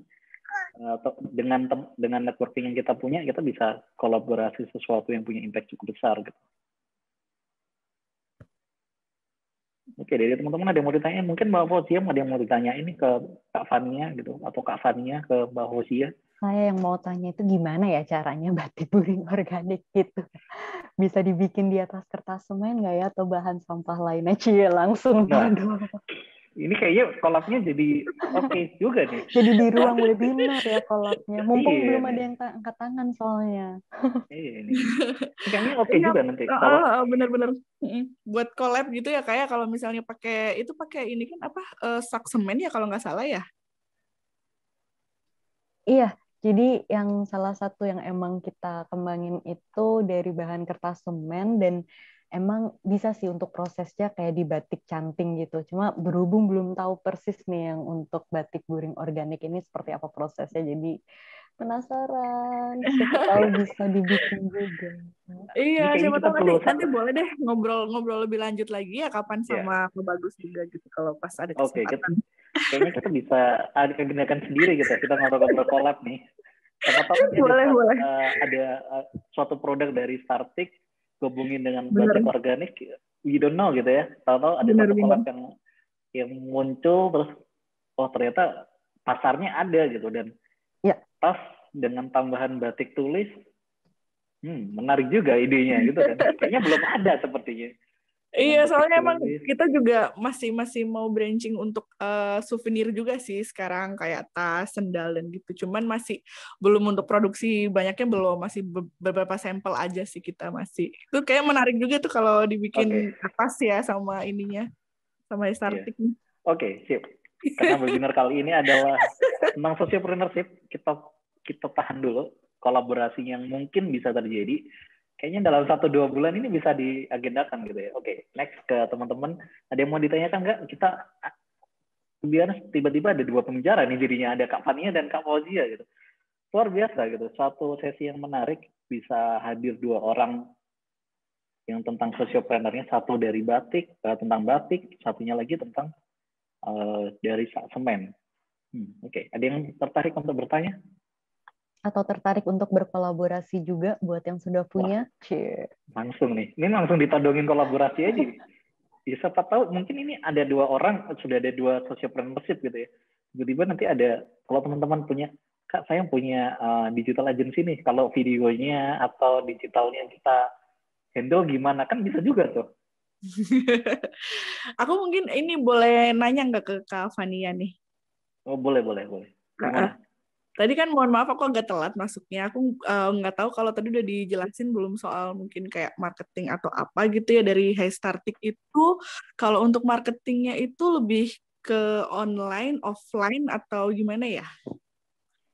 dengan networking yang kita punya, kita bisa kolaborasi sesuatu yang punya impact cukup besar gitu. Oke, dari teman-teman ada yang mau ditanya? Mungkin Mbak Fauzia ada yang mau ditanya ini ke Kak Fania gitu, atau Kak Fania ke Mbak Fauzia? Saya yang mau tanya itu gimana ya caranya batik buring organik gitu? Bisa dibikin di atas kertas semen nggak ya, atau bahan sampah lainnya? Langsung. Ini kayaknya kolabnya jadi oke juga nih. Jadi di ruang webinar ya kolabnya. Mumpung belum ada yang angkat tangan soalnya. Ini kayaknya oke juga nanti. Bener-bener. Buat collab gitu ya, kayak kalau misalnya pakai ini kan sak semen ya kalau nggak salah ya. Iya, jadi yang salah satu yang emang kita kembangin itu dari bahan kertas semen, dan emang bisa sih untuk prosesnya kayak di batik canting gitu. Cuma berhubung belum tahu persis nih yang untuk batik buring organik ini seperti apa prosesnya, jadi penasaran. Siapa tahu bisa dibikin juga. Iya, siapa tahu nanti boleh deh ngobrol lebih lanjut lagi ya kapan sama Pak Bagus juga gitu kalau pas ada kesempatan. Kayaknya kita bisa agendakan sendiri gitu. Kita ngobrol-ngobrol collab nih. Siapa tahu boleh. Ada suatu produk dari Startik gabungin dengan batik organik, we don't know gitu ya. Tahu-tahu ada satu collab yang muncul, terus ternyata pasarnya ada gitu, dan pas dengan tambahan batik tulis, menarik juga idenya gitu kan. Kayaknya belum ada sepertinya. Iya, soalnya emang kita juga masih mau branching untuk souvenir juga sih sekarang, kayak tas, sendal dan gitu. Cuman masih belum untuk produksi banyaknya, belum, masih beberapa sampel aja sih kita masih. Itu kayak menarik juga tuh kalau dibikin tas ya sama ininya, sama Startik. Oke, sip. Karena webinar kali ini adalah tentang sociopreneurship, kita tahan dulu kolaborasi yang mungkin bisa terjadi. Kayaknya dalam 1-2 bulan ini bisa diagendakan gitu ya. Oke, next ke teman-teman. Ada yang mau ditanyakan nggak? Kita biar tiba-tiba ada 2 pembicara nih jadinya. Ada Kak Fania dan Kak Fauzia gitu. Luar biasa gitu. Suatu sesi yang menarik, bisa hadir 2 orang yang tentang sosiopreneurnya. Satu dari batik, tentang batik. Satunya lagi tentang dari semen. Oke, ada yang tertarik untuk bertanya? Atau tertarik untuk berkolaborasi juga buat yang sudah punya? Langsung nih, ini langsung ditodongin kolaborasi aja. Ya, siapa tahu mungkin ini ada 2 orang, sudah ada 2 sociopreneurship gitu ya. Tiba-tiba nanti ada, kalau teman-teman punya, Kak saya punya digital agency nih, kalau videonya atau digitalnya kita handle gimana, kan bisa juga tuh. Aku mungkin ini boleh nanya nggak ke Kak Fania nih? Oh, boleh. Gimana? Tadi kan mohon maaf aku agak telat masuknya. Aku nggak tahu kalau tadi udah dijelasin belum soal mungkin kayak marketing atau apa gitu ya dari Haystartic itu. Kalau untuk marketingnya itu lebih ke online, offline atau gimana ya?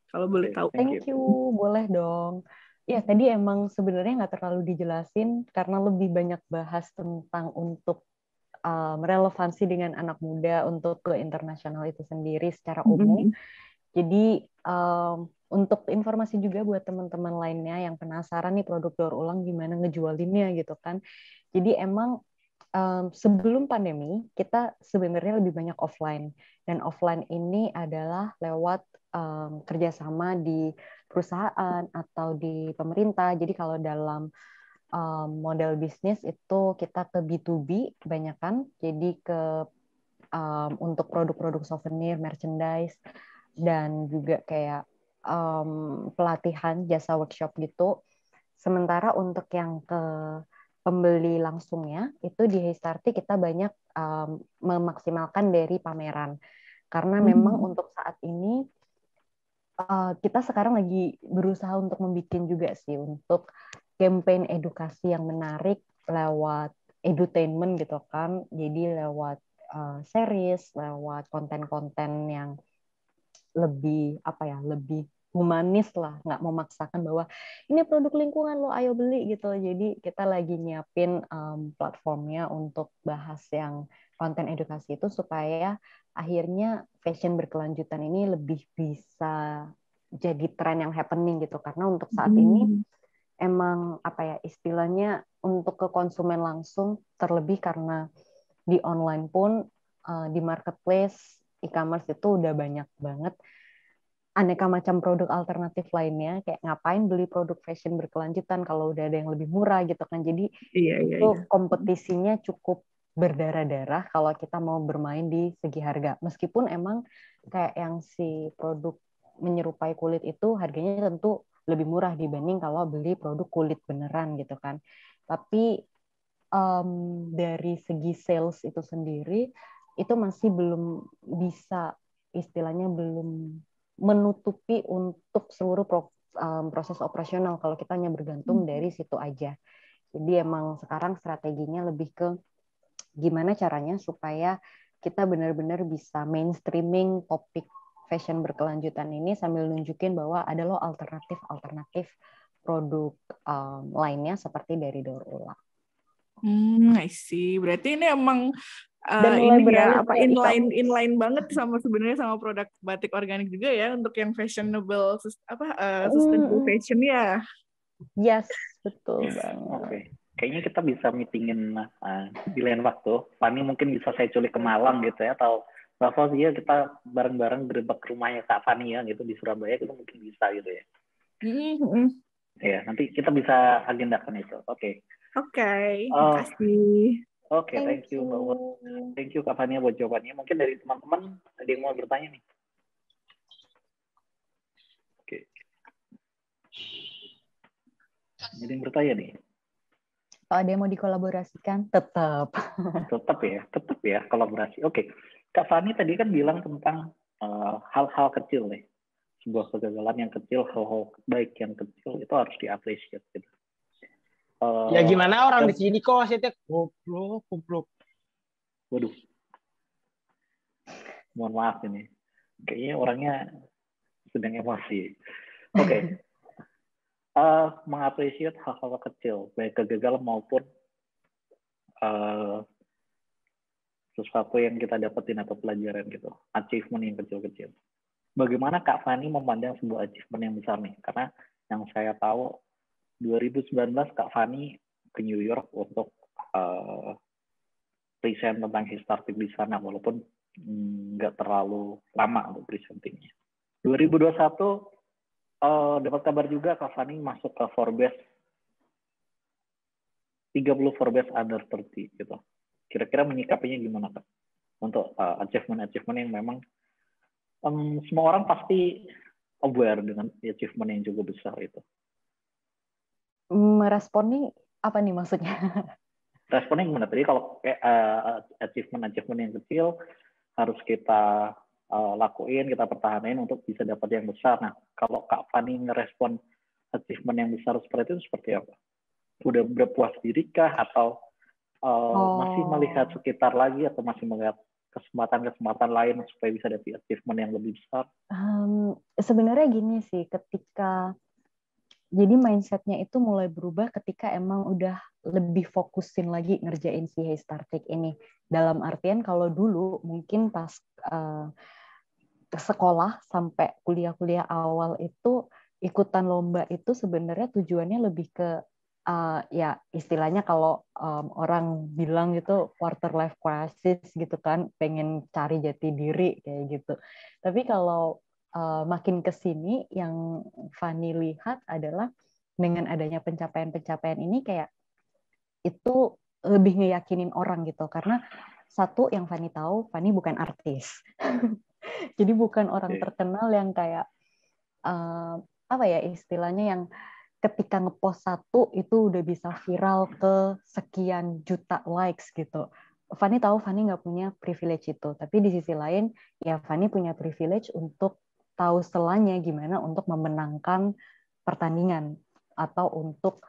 Kalau boleh tahu. Thank you, boleh dong. Ya, tadi emang sebenarnya nggak terlalu dijelasin karena lebih banyak bahas tentang untuk relevansi dengan anak muda untuk ke internasional itu sendiri secara umum. Jadi untuk informasi juga buat teman-teman lainnya yang penasaran nih produk daur ulang gimana ngejualinnya gitu kan. Jadi emang sebelum pandemi kita sebenarnya lebih banyak offline, dan offline ini adalah lewat kerjasama di perusahaan atau di pemerintah. Jadi kalau dalam model bisnis itu kita ke B2B kebanyakan, jadi ke untuk produk-produk souvenir, merchandise, dan juga kayak pelatihan, jasa workshop gitu. Sementara untuk yang ke pembeli langsungnya, itu di Haystartic kita banyak memaksimalkan dari pameran. Karena memang untuk saat ini kita sekarang lagi berusaha untuk membuat juga sih untuk campaign edukasi yang menarik lewat edutainment gitu kan. Jadi lewat series, lewat konten-konten yang lebih lebih humanis lah, nggak memaksakan bahwa ini produk lingkungan lo ayo beli gitu. Jadi kita lagi nyiapin platformnya untuk bahas yang konten edukasi itu supaya akhirnya fashion berkelanjutan ini lebih bisa jadi tren yang happening gitu. Karena untuk saat ini emang istilahnya untuk ke konsumen langsung, terlebih karena di online pun di marketplace e-commerce itu udah banyak banget aneka macam produk alternatif lainnya. Kayak ngapain beli produk fashion berkelanjutan kalau udah ada yang lebih murah gitu kan. Jadi itu kompetisinya cukup berdarah-darah kalau kita mau bermain di segi harga. Meskipun emang kayak yang si produk menyerupai kulit itu harganya tentu lebih murah dibanding kalau beli produk kulit beneran gitu kan. Tapi dari segi sales itu sendiri itu masih belum bisa, istilahnya belum menutupi untuk seluruh proses operasional kalau kita hanya bergantung dari situ aja. Jadi emang sekarang strateginya lebih ke gimana caranya supaya kita benar-benar bisa mainstreaming topik fashion berkelanjutan ini sambil nunjukin bahwa ada loh alternatif produk lainnya seperti dari daur ulang. I see. Berarti ini emang Dan mulai ini ya inline banget sama sebenarnya sama produk batik organik juga ya untuk yang fashionable sustainable fashion ya. Yes, betul banget. Oke. Kayaknya kita bisa meetingin di lain waktu. Fani mungkin bisa saya culik ke Malang gitu ya, atau Mbak Fauzia kita bareng-bareng gerebek rumahnya Kak Fani ya gitu di Surabaya, itu mungkin bisa gitu ya. Ya, nanti kita bisa agendakan itu. Oke. Terima kasih. Oke, thank you Mbak. Thank you Kak Fania buat jawabannya. Mungkin dari teman-teman ada yang mau bertanya nih. Oke. Ada yang bertanya nih. Kalau ada yang mau dikolaborasikan, tetap ya kolaborasi. Oke. Kak Fani tadi kan bilang tentang hal-hal kecil nih. Sebuah kegagalan yang kecil, hal-hal baik yang kecil itu harus diapresiasi gitu. Ya gimana orang di sini kok hasilnya goblok. Waduh. Mohon maaf ini. Kayaknya orangnya sedang emosi. Oke. Mengapresiasi hal-hal kecil, baik kegagalan maupun sesuatu yang kita dapetin atau pelajaran gitu. Achievement yang kecil-kecil. Bagaimana Kak Fani memandang sebuah achievement yang besar nih? Karena yang saya tahu 2019 Kak Fani ke New York untuk present tentang Haystartic di sana, walaupun nggak terlalu lama untuk presentingnya. 2021 dapat kabar juga Kak Fani masuk ke Forbes 30 Forbes Under 30 gitu. Kira-kira menyikapinya gimana Kak? Untuk achievement yang memang semua orang pasti aware dengan achievement yang juga besar itu. Meresponnya apa nih maksudnya? Responnya gimana? Tadi kalau achievement yang kecil harus kita lakuin, kita pertahanin untuk bisa dapat yang besar. Nah, kalau Kak Fani ngerespon achievement yang besar seperti itu seperti apa? Udah berpuas diri kah atau masih melihat sekitar lagi atau masih melihat kesempatan-kesempatan lain supaya bisa dapat achievement yang lebih besar? Sebenarnya gini sih, jadi mindset-nya itu mulai berubah ketika emang udah lebih fokusin lagi ngerjain si Heystartik ini. Dalam artian kalau dulu mungkin pas sekolah sampai kuliah-kuliah awal itu ikutan lomba itu sebenarnya tujuannya lebih ke ya istilahnya kalau orang bilang gitu quarter life crisis gitu kan, pengen cari jati diri kayak gitu. Tapi kalau makin ke sini yang Fani lihat adalah dengan adanya pencapaian-pencapaian ini kayak itu lebih ngeyakinin orang gitu, karena satu yang Fani tahu, Fani bukan artis. Jadi bukan orang terkenal yang kayak apa ya istilahnya yang ketika ngepost satu itu udah bisa viral ke sekian juta likes gitu. Fani tahu Fani nggak punya privilege itu, tapi di sisi lain ya Fani punya privilege untuk tahu selanya gimana untuk memenangkan pertandingan atau untuk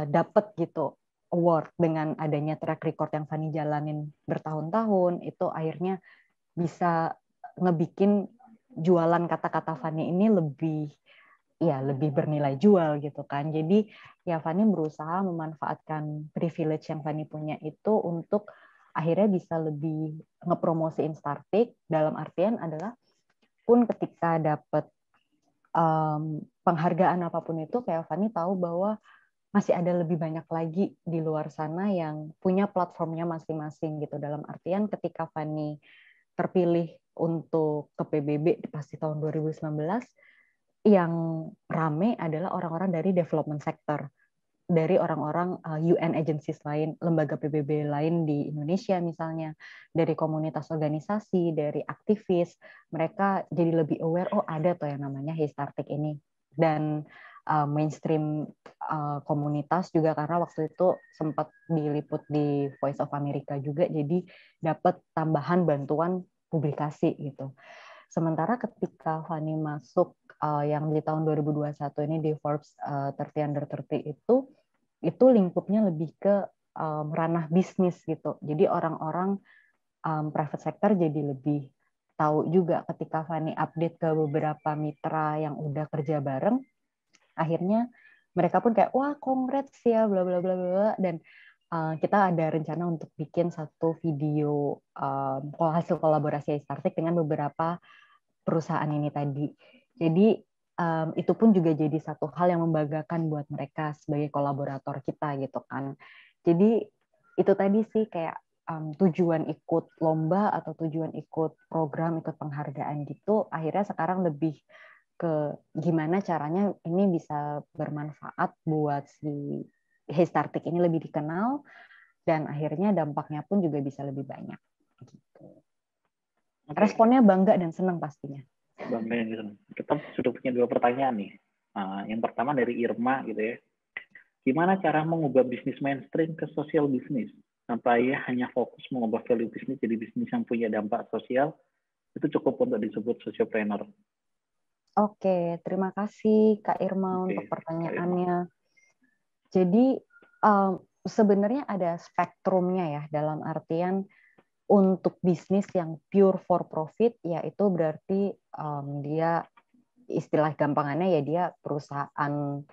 dapat gitu award. Dengan adanya track record yang Fani jalanin bertahun-tahun itu akhirnya bisa ngebikin jualan kata-kata Fani ini lebih bernilai jual gitu kan. Jadi ya Fani berusaha memanfaatkan privilege yang Fani punya itu untuk akhirnya bisa lebih ngepromosiin Startik, dalam artian adalah pun ketika dapat penghargaan apapun itu kayak Fani tahu bahwa masih ada lebih banyak lagi di luar sana yang punya platformnya masing-masing gitu. Dalam artian ketika Fani terpilih untuk ke PBB pasti tahun 2019, yang rame adalah orang-orang dari development sector, dari orang-orang UN agencies lain, lembaga PBB lain di Indonesia misalnya, dari komunitas organisasi, dari aktivis, mereka jadi lebih aware, oh ada tuh yang namanya Heystartik ini. Dan mainstream komunitas juga, karena waktu itu sempat diliput di Voice of America juga, jadi dapat tambahan bantuan publikasi gitu. Sementara ketika Fani masuk yang di tahun 2021 ini di Forbes 30 Under 30 itu lingkupnya lebih ke ranah bisnis gitu. Jadi orang-orang private sector jadi lebih tahu juga ketika Fani update ke beberapa mitra yang udah kerja bareng, akhirnya mereka pun kayak wah congrats ya bla bla bla bla, dan kita ada rencana untuk bikin satu video hasil kolaborasi Heystartik dengan beberapa perusahaan ini tadi. Jadi itu pun juga jadi satu hal yang membanggakan buat mereka sebagai kolaborator kita gitu kan. Jadi itu tadi sih kayak tujuan ikut lomba atau tujuan ikut program, ikut penghargaan gitu, akhirnya sekarang lebih ke gimana caranya ini bisa bermanfaat buat si Heystartik ini lebih dikenal, dan akhirnya dampaknya pun juga bisa lebih banyak. Gitu. Responnya bangga dan senang pastinya. Bangga dan senang. Kita sudah punya 2 pertanyaan nih. Yang pertama dari Irma gitu ya. Gimana cara mengubah bisnis mainstream ke sosial bisnis? Supaya hanya fokus mengubah value bisnis jadi bisnis yang punya dampak sosial, itu cukup untuk disebut sociopreneur. Oke, terima kasih Kak Irma untuk pertanyaannya. Jadi sebenarnya ada spektrumnya ya, dalam artian untuk bisnis yang pure for profit, yaitu berarti dia istilah gampangannya ya dia perusahaan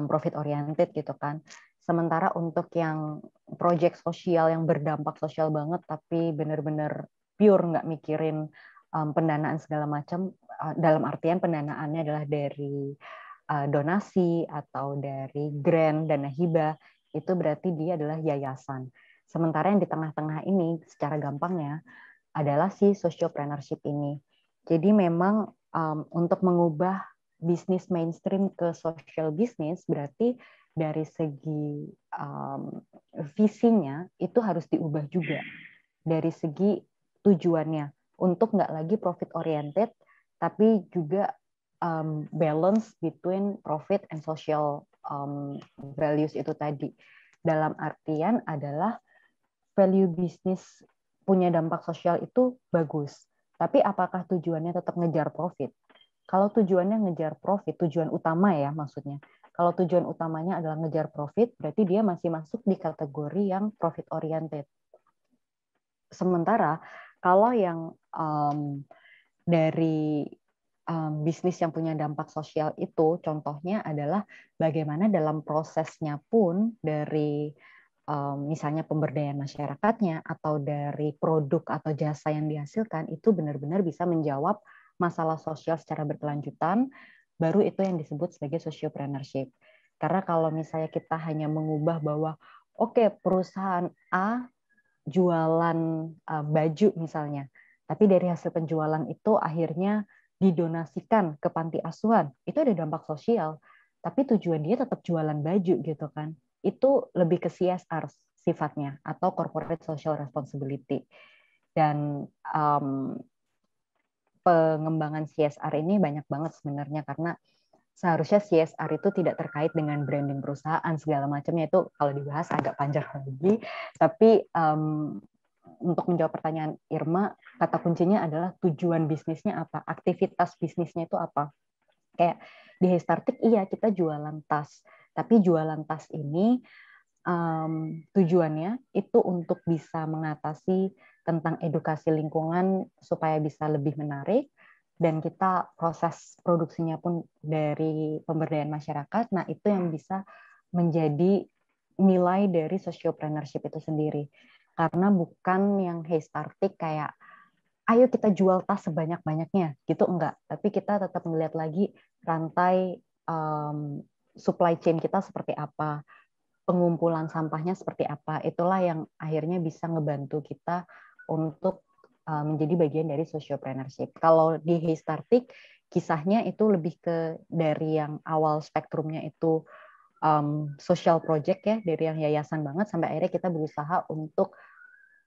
profit oriented gitu kan. Sementara untuk yang project sosial yang berdampak sosial banget tapi benar-benar pure nggak mikirin pendanaan segala macam, dalam artian pendanaannya adalah dari donasi atau dari grant, dana hibah, itu berarti dia adalah yayasan. Sementara yang di tengah-tengah ini secara gampangnya adalah si sociopreneurship ini. Jadi memang untuk mengubah bisnis mainstream ke social business berarti dari segi visinya itu harus diubah juga. Dari segi tujuannya untuk nggak lagi profit oriented, tapi juga balance between profit and social values itu tadi. Dalam artian adalah value bisnis punya dampak sosial itu bagus. Tapi apakah tujuannya tetap ngejar profit? Kalau tujuannya ngejar profit, tujuan utama ya maksudnya. Kalau tujuan utamanya adalah ngejar profit, berarti dia masih masuk di kategori yang profit oriented. Sementara kalau yang dari bisnis yang punya dampak sosial itu, contohnya adalah bagaimana dalam prosesnya pun dari misalnya pemberdayaan masyarakatnya atau dari produk atau jasa yang dihasilkan itu benar-benar bisa menjawab masalah sosial secara berkelanjutan, baru itu yang disebut sebagai sociopreneurship. Karena kalau misalnya kita hanya mengubah bahwa oke, perusahaan A jualan baju misalnya, tapi dari hasil penjualan itu akhirnya didonasikan ke panti asuhan, itu ada dampak sosial, tapi tujuan dia tetap jualan baju gitu kan. Itu lebih ke CSR sifatnya atau corporate social responsibility. Dan pengembangan CSR ini banyak banget sebenarnya, karena seharusnya CSR itu tidak terkait dengan branding perusahaan segala macamnya, itu kalau dibahas agak panjang lagi. Tapi untuk menjawab pertanyaan Irma, kata kuncinya adalah tujuan bisnisnya apa, aktivitas bisnisnya itu apa. Kayak di Heystartik, iya kita jualan tas, tapi jualan tas ini tujuannya itu untuk bisa mengatasi tentang edukasi lingkungan supaya bisa lebih menarik, dan kita proses produksinya pun dari pemberdayaan masyarakat. Nah, itu yang bisa menjadi nilai dari sociopreneurship itu sendiri. Karena bukan yang Heystartik kayak ayo kita jual tas sebanyak-banyaknya gitu, enggak, tapi kita tetap melihat lagi rantai supply chain kita seperti apa, pengumpulan sampahnya seperti apa. Itulah yang akhirnya bisa ngebantu kita untuk menjadi bagian dari sociopreneurship. Kalau di Heystartik kisahnya itu lebih ke dari yang awal spektrumnya itu social project ya, dari yang yayasan banget sampai akhirnya kita berusaha untuk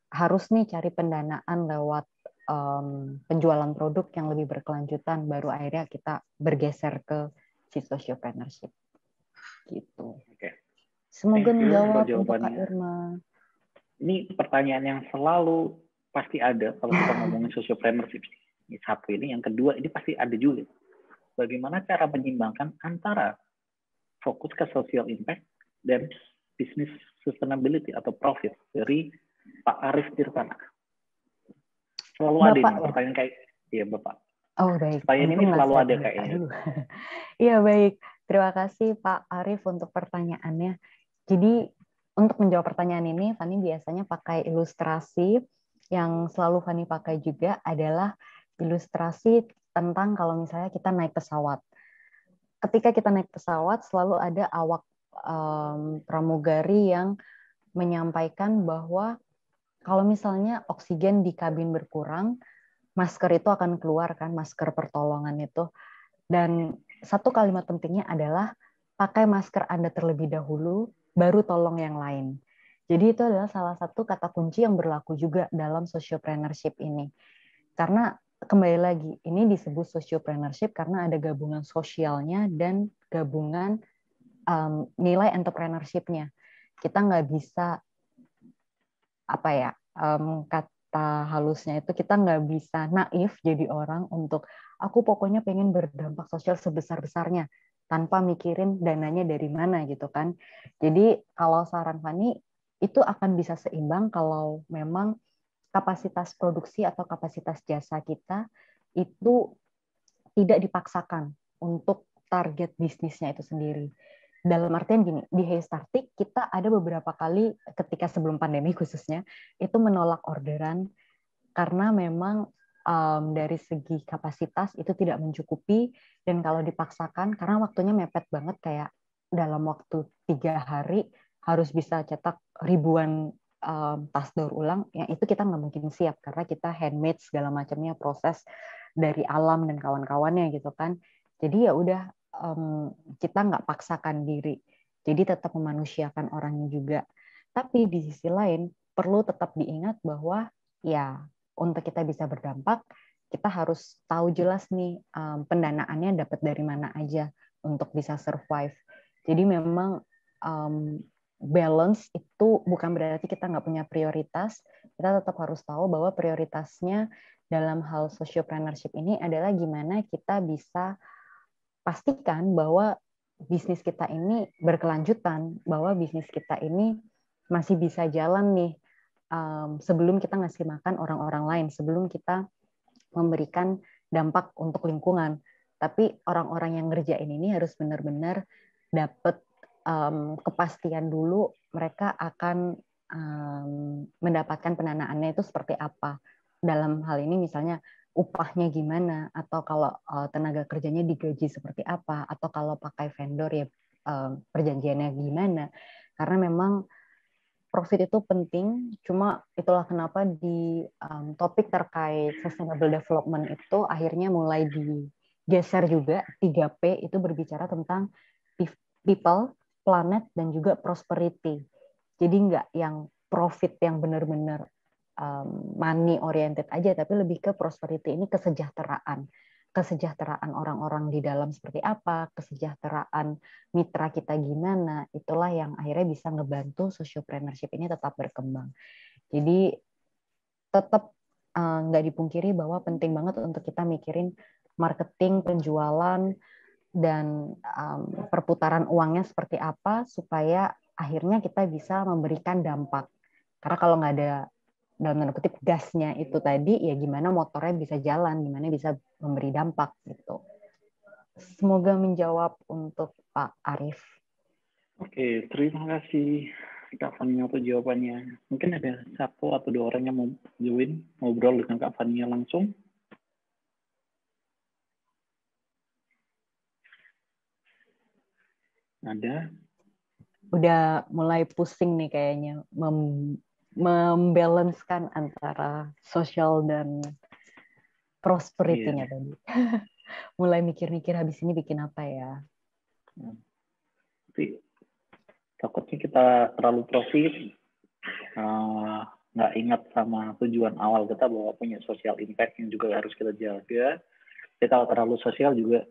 harus nih cari pendanaan lewat penjualan produk yang lebih berkelanjutan, baru akhirnya kita bergeser ke si sociopreneurship gitu. Oke. Semoga menjawab untuk Kak Irma. Ini pertanyaan yang selalu pasti ada kalau kita ngomongin sociopreneurship. Ini satu ini, yang kedua ini pasti ada juga. Bagaimana cara menyimbangkan antara fokus ke social impact dan business sustainability atau profit dari Pak Arif Tirtana. Selalu Bapak, ada ini pertanyaan kayak, iya Bapak. Oh baik. Pertanyaan ini selalu ada kayaknya. Iya baik. Terima kasih Pak Arif untuk pertanyaannya. Jadi untuk menjawab pertanyaan ini, Fani biasanya pakai ilustrasi. Yang selalu Fani pakai juga adalah ilustrasi tentang kalau misalnya kita naik pesawat. Ketika kita naik pesawat, selalu ada awak pramugari yang menyampaikan bahwa kalau misalnya oksigen di kabin berkurang, masker itu akan keluar kan, masker pertolongan itu. Dan satu kalimat pentingnya adalah pakai masker Anda terlebih dahulu, baru tolong yang lain. Jadi itu adalah salah satu kata kunci yang berlaku juga dalam sociopreneurship ini. Karena kembali lagi, ini disebut sociopreneurship karena ada gabungan sosialnya dan gabungan nilai entrepreneurship-nya. Kita nggak bisa, apa ya, kata halusnya itu, kita nggak bisa naif jadi orang untuk aku pokoknya pengen berdampak sosial sebesar-besarnya tanpa mikirin dananya dari mana gitu kan. Jadi kalau saran Fani, itu akan bisa seimbang kalau memang kapasitas produksi atau kapasitas jasa kita itu tidak dipaksakan untuk target bisnisnya itu sendiri. Dalam artian gini, di Heystartik kita ada beberapa kali ketika sebelum pandemi khususnya, itu menolak orderan karena memang dari segi kapasitas itu tidak mencukupi, dan kalau dipaksakan karena waktunya mepet banget, kayak dalam waktu 3 hari harus bisa cetak ribuan tas daur ulang, yang itu kita nggak mungkin siap karena kita handmade segala macamnya, proses dari alam dan kawan-kawannya gitu kan. Jadi ya udah, kita nggak paksakan diri, jadi tetap memanusiakan orangnya juga. Tapi di sisi lain perlu tetap diingat bahwa ya untuk kita bisa berdampak, kita harus tahu jelas nih pendanaannya dapat dari mana aja untuk bisa survive. Jadi memang balance itu bukan berarti kita nggak punya prioritas. Kita tetap harus tahu bahwa prioritasnya dalam hal sociopreneurship ini adalah gimana kita bisa pastikan bahwa bisnis kita ini berkelanjutan, bahwa bisnis kita ini masih bisa jalan nih sebelum kita ngasih makan orang-orang lain, sebelum kita memberikan dampak untuk lingkungan. Tapi orang-orang yang ngerjain ini harus benar-benar dapat kepastian dulu mereka akan mendapatkan pendanaannya itu seperti apa. Dalam hal ini misalnya upahnya gimana, atau kalau tenaga kerjanya digaji seperti apa, atau kalau pakai vendor ya perjanjiannya gimana. Karena memang profit itu penting, cuma itulah kenapa di topik terkait sustainable development itu akhirnya mulai digeser juga. 3P itu berbicara tentang people, planet, dan juga prosperity. Jadi nggak yang profit yang benar-benar money oriented aja, tapi lebih ke prosperity ini kesejahteraan. Kesejahteraan orang-orang di dalam seperti apa, kesejahteraan mitra kita gimana, itulah yang akhirnya bisa ngebantu sociopreneurship ini tetap berkembang. Jadi tetap nggak dipungkiri bahwa penting banget untuk kita mikirin marketing, penjualan, dan perputaran uangnya seperti apa supaya akhirnya kita bisa memberikan dampak. Karena kalau nggak ada dalam tanda kutip gasnya itu tadi, ya gimana motornya bisa jalan, gimana bisa memberi dampak gitu. Semoga menjawab untuk Pak Arif. Oke, terima kasih Kak Fania untuk jawabannya. Mungkin ada satu atau dua orang yang mau join ngobrol dengan Kak Fania langsung. Ada? Udah mulai pusing nih kayaknya membalancekan antara sosial dan prosperity-nya tadi. Mulai mikir-mikir habis ini bikin apa ya. Tapi takutnya kita terlalu profit, nggak ingat sama tujuan awal kita bahwa punya social impact yang juga harus kita jaga. Jadi kalau terlalu sosial juga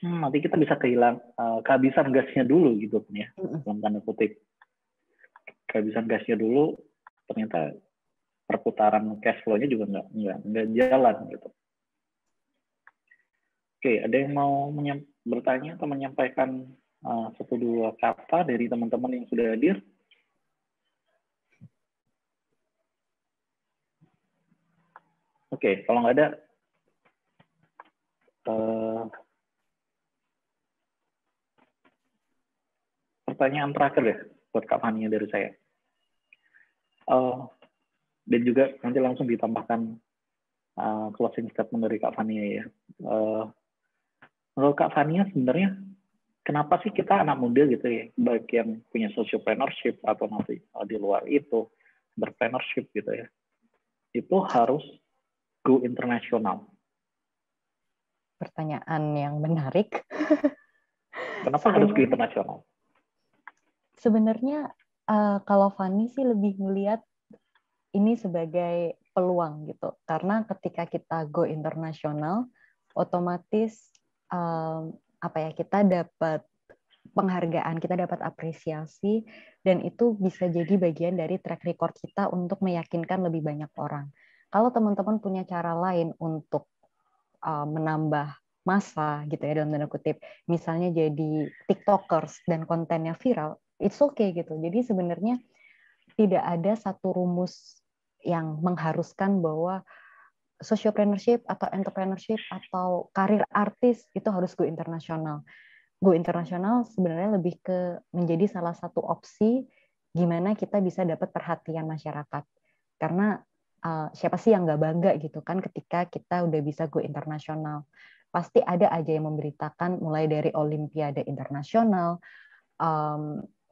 nanti kita bisa kehabisan gasnya dulu gitu ya, dalam tanda kutip. Kehabisan gasnya dulu, ternyata perputaran cash flow-nya juga nggak jalan gitu. Oke, ada yang mau bertanya atau menyampaikan satu dua kata dari teman-teman yang sudah hadir? Oke, kalau nggak ada, pertanyaan terakhir ya buat Kak Fania dari saya. Dan juga nanti langsung ditambahkan closing statement dari Kak Fania ya. Menurut Kak Fania sebenarnya kenapa sih kita anak muda gitu ya, baik yang punya sociopreneurship atau nanti di luar itu entrepreneurship gitu ya, itu harus go internasional? Pertanyaan yang menarik. Kenapa harus go internasional? Sebenarnya kalau Fani sih lebih melihat ini sebagai peluang gitu, karena ketika kita go internasional, otomatis kita dapat penghargaan, kita dapat apresiasi, dan itu bisa jadi bagian dari track record kita untuk meyakinkan lebih banyak orang. Kalau teman-teman punya cara lain untuk menambah massa gitu ya dalam tanda kutip, misalnya jadi tiktokers dan kontennya viral, it's okay gitu. Jadi sebenarnya tidak ada satu rumus yang mengharuskan bahwa sociopreneurship atau entrepreneurship atau karir artis itu harus go internasional. Go internasional sebenarnya lebih ke menjadi salah satu opsi gimana kita bisa dapat perhatian masyarakat. Karena siapa sih yang nggak bangga gitu kan ketika kita udah bisa go internasional. Pasti ada aja yang memberitakan mulai dari olimpiade internasional,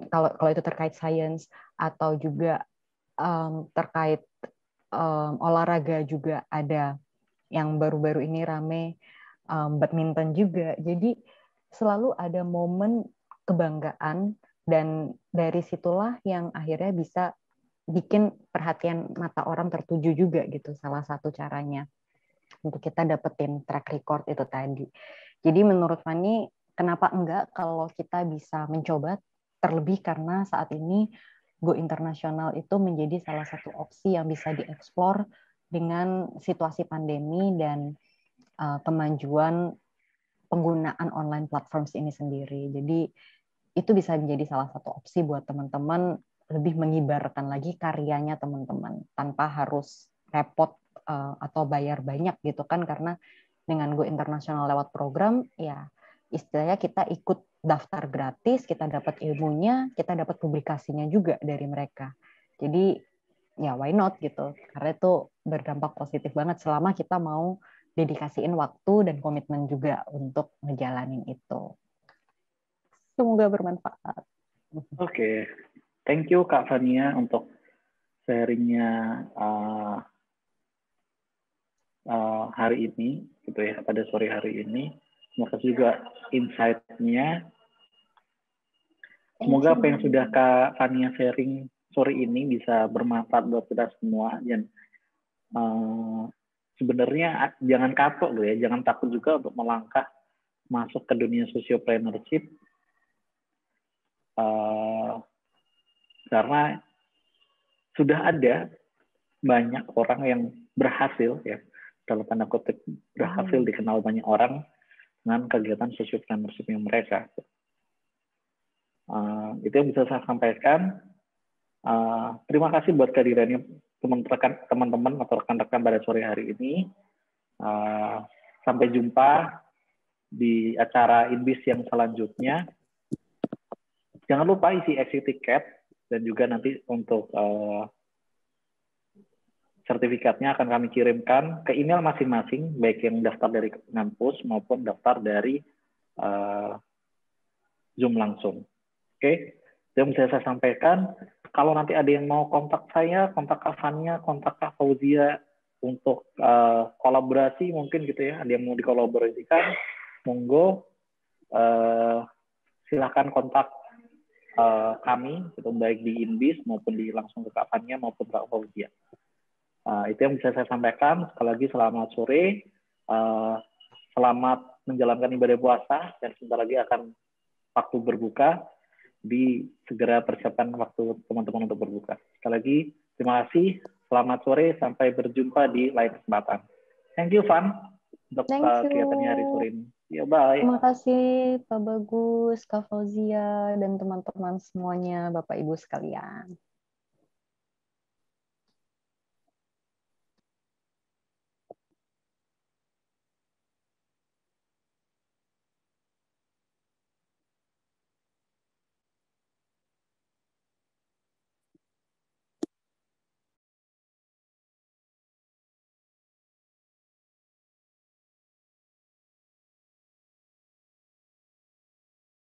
kalau itu terkait sains, atau juga terkait olahraga juga ada yang baru-baru ini rame, badminton juga. Jadi selalu ada momen kebanggaan, dan dari situlah yang akhirnya bisa bikin perhatian mata orang tertuju juga gitu, salah satu caranya untuk kita dapetin track record itu tadi. Jadi menurut Fani, kenapa enggak kalau kita bisa mencoba terlebih karena saat ini Go Internasional itu menjadi salah satu opsi yang bisa dieksplor dengan situasi pandemi dan kemajuan penggunaan online platforms ini sendiri. Jadi itu bisa menjadi salah satu opsi buat teman-teman lebih mengibarkan lagi karyanya teman-teman tanpa harus repot atau bayar banyak gitu kan, karena dengan Go Internasional lewat program ya istilahnya kita ikut daftar gratis, kita dapat ilmunya, kita dapat publikasinya juga dari mereka. Jadi ya why not gitu, karena itu berdampak positif banget selama kita mau dedikasiin waktu dan komitmen juga untuk ngejalanin itu. Semoga bermanfaat. Oke. Thank you Kak Fania untuk sharingnya hari ini, gitu ya, pada sore hari ini. Terima kasih juga insight-nya. Semoga apa yang sudah Kak Fania sharing sore ini bisa bermanfaat buat kita semua. Dan sebenarnya jangan kapok gitu ya, jangan takut juga untuk melangkah masuk ke dunia sociopreneurship. Karena sudah ada banyak orang yang berhasil ya, dalam tanda kutip berhasil dikenal banyak orang dengan kegiatan sociopreneurship yang mereka. Itu yang bisa saya sampaikan. Terima kasih buat kehadirannya teman-teman atau rekan-rekan pada sore hari ini. Sampai jumpa di acara Inbis yang selanjutnya. Jangan lupa isi exit ticket dan juga nanti untuk sertifikatnya akan kami kirimkan ke email masing-masing, baik yang daftar dari kampus maupun daftar dari Zoom langsung. Oke, yang bisa saya sampaikan. Kalau nanti ada yang mau kontak saya, kontak Kak Fania, kontak Kak Fauzia untuk kolaborasi mungkin gitu ya, ada yang mau dikolaborasikan, monggo silahkan kontak kami, gitu, baik di Inbis maupun di langsung ke Kak Fania maupun Kak Fauzia. Itu yang bisa saya sampaikan. Sekali lagi selamat sore, selamat menjalankan ibadah puasa, dan sebentar lagi akan waktu berbuka. Segera persiapkan waktu teman-teman untuk berbuka. Sekali lagi terima kasih, selamat sore, sampai berjumpa di lain kesempatan. Thank you Van untuk kegiatannya hari sore ini. Ya, bye. Terima kasih Pak Bagus, Kak Fauzia, dan teman-teman semuanya, Bapak Ibu sekalian.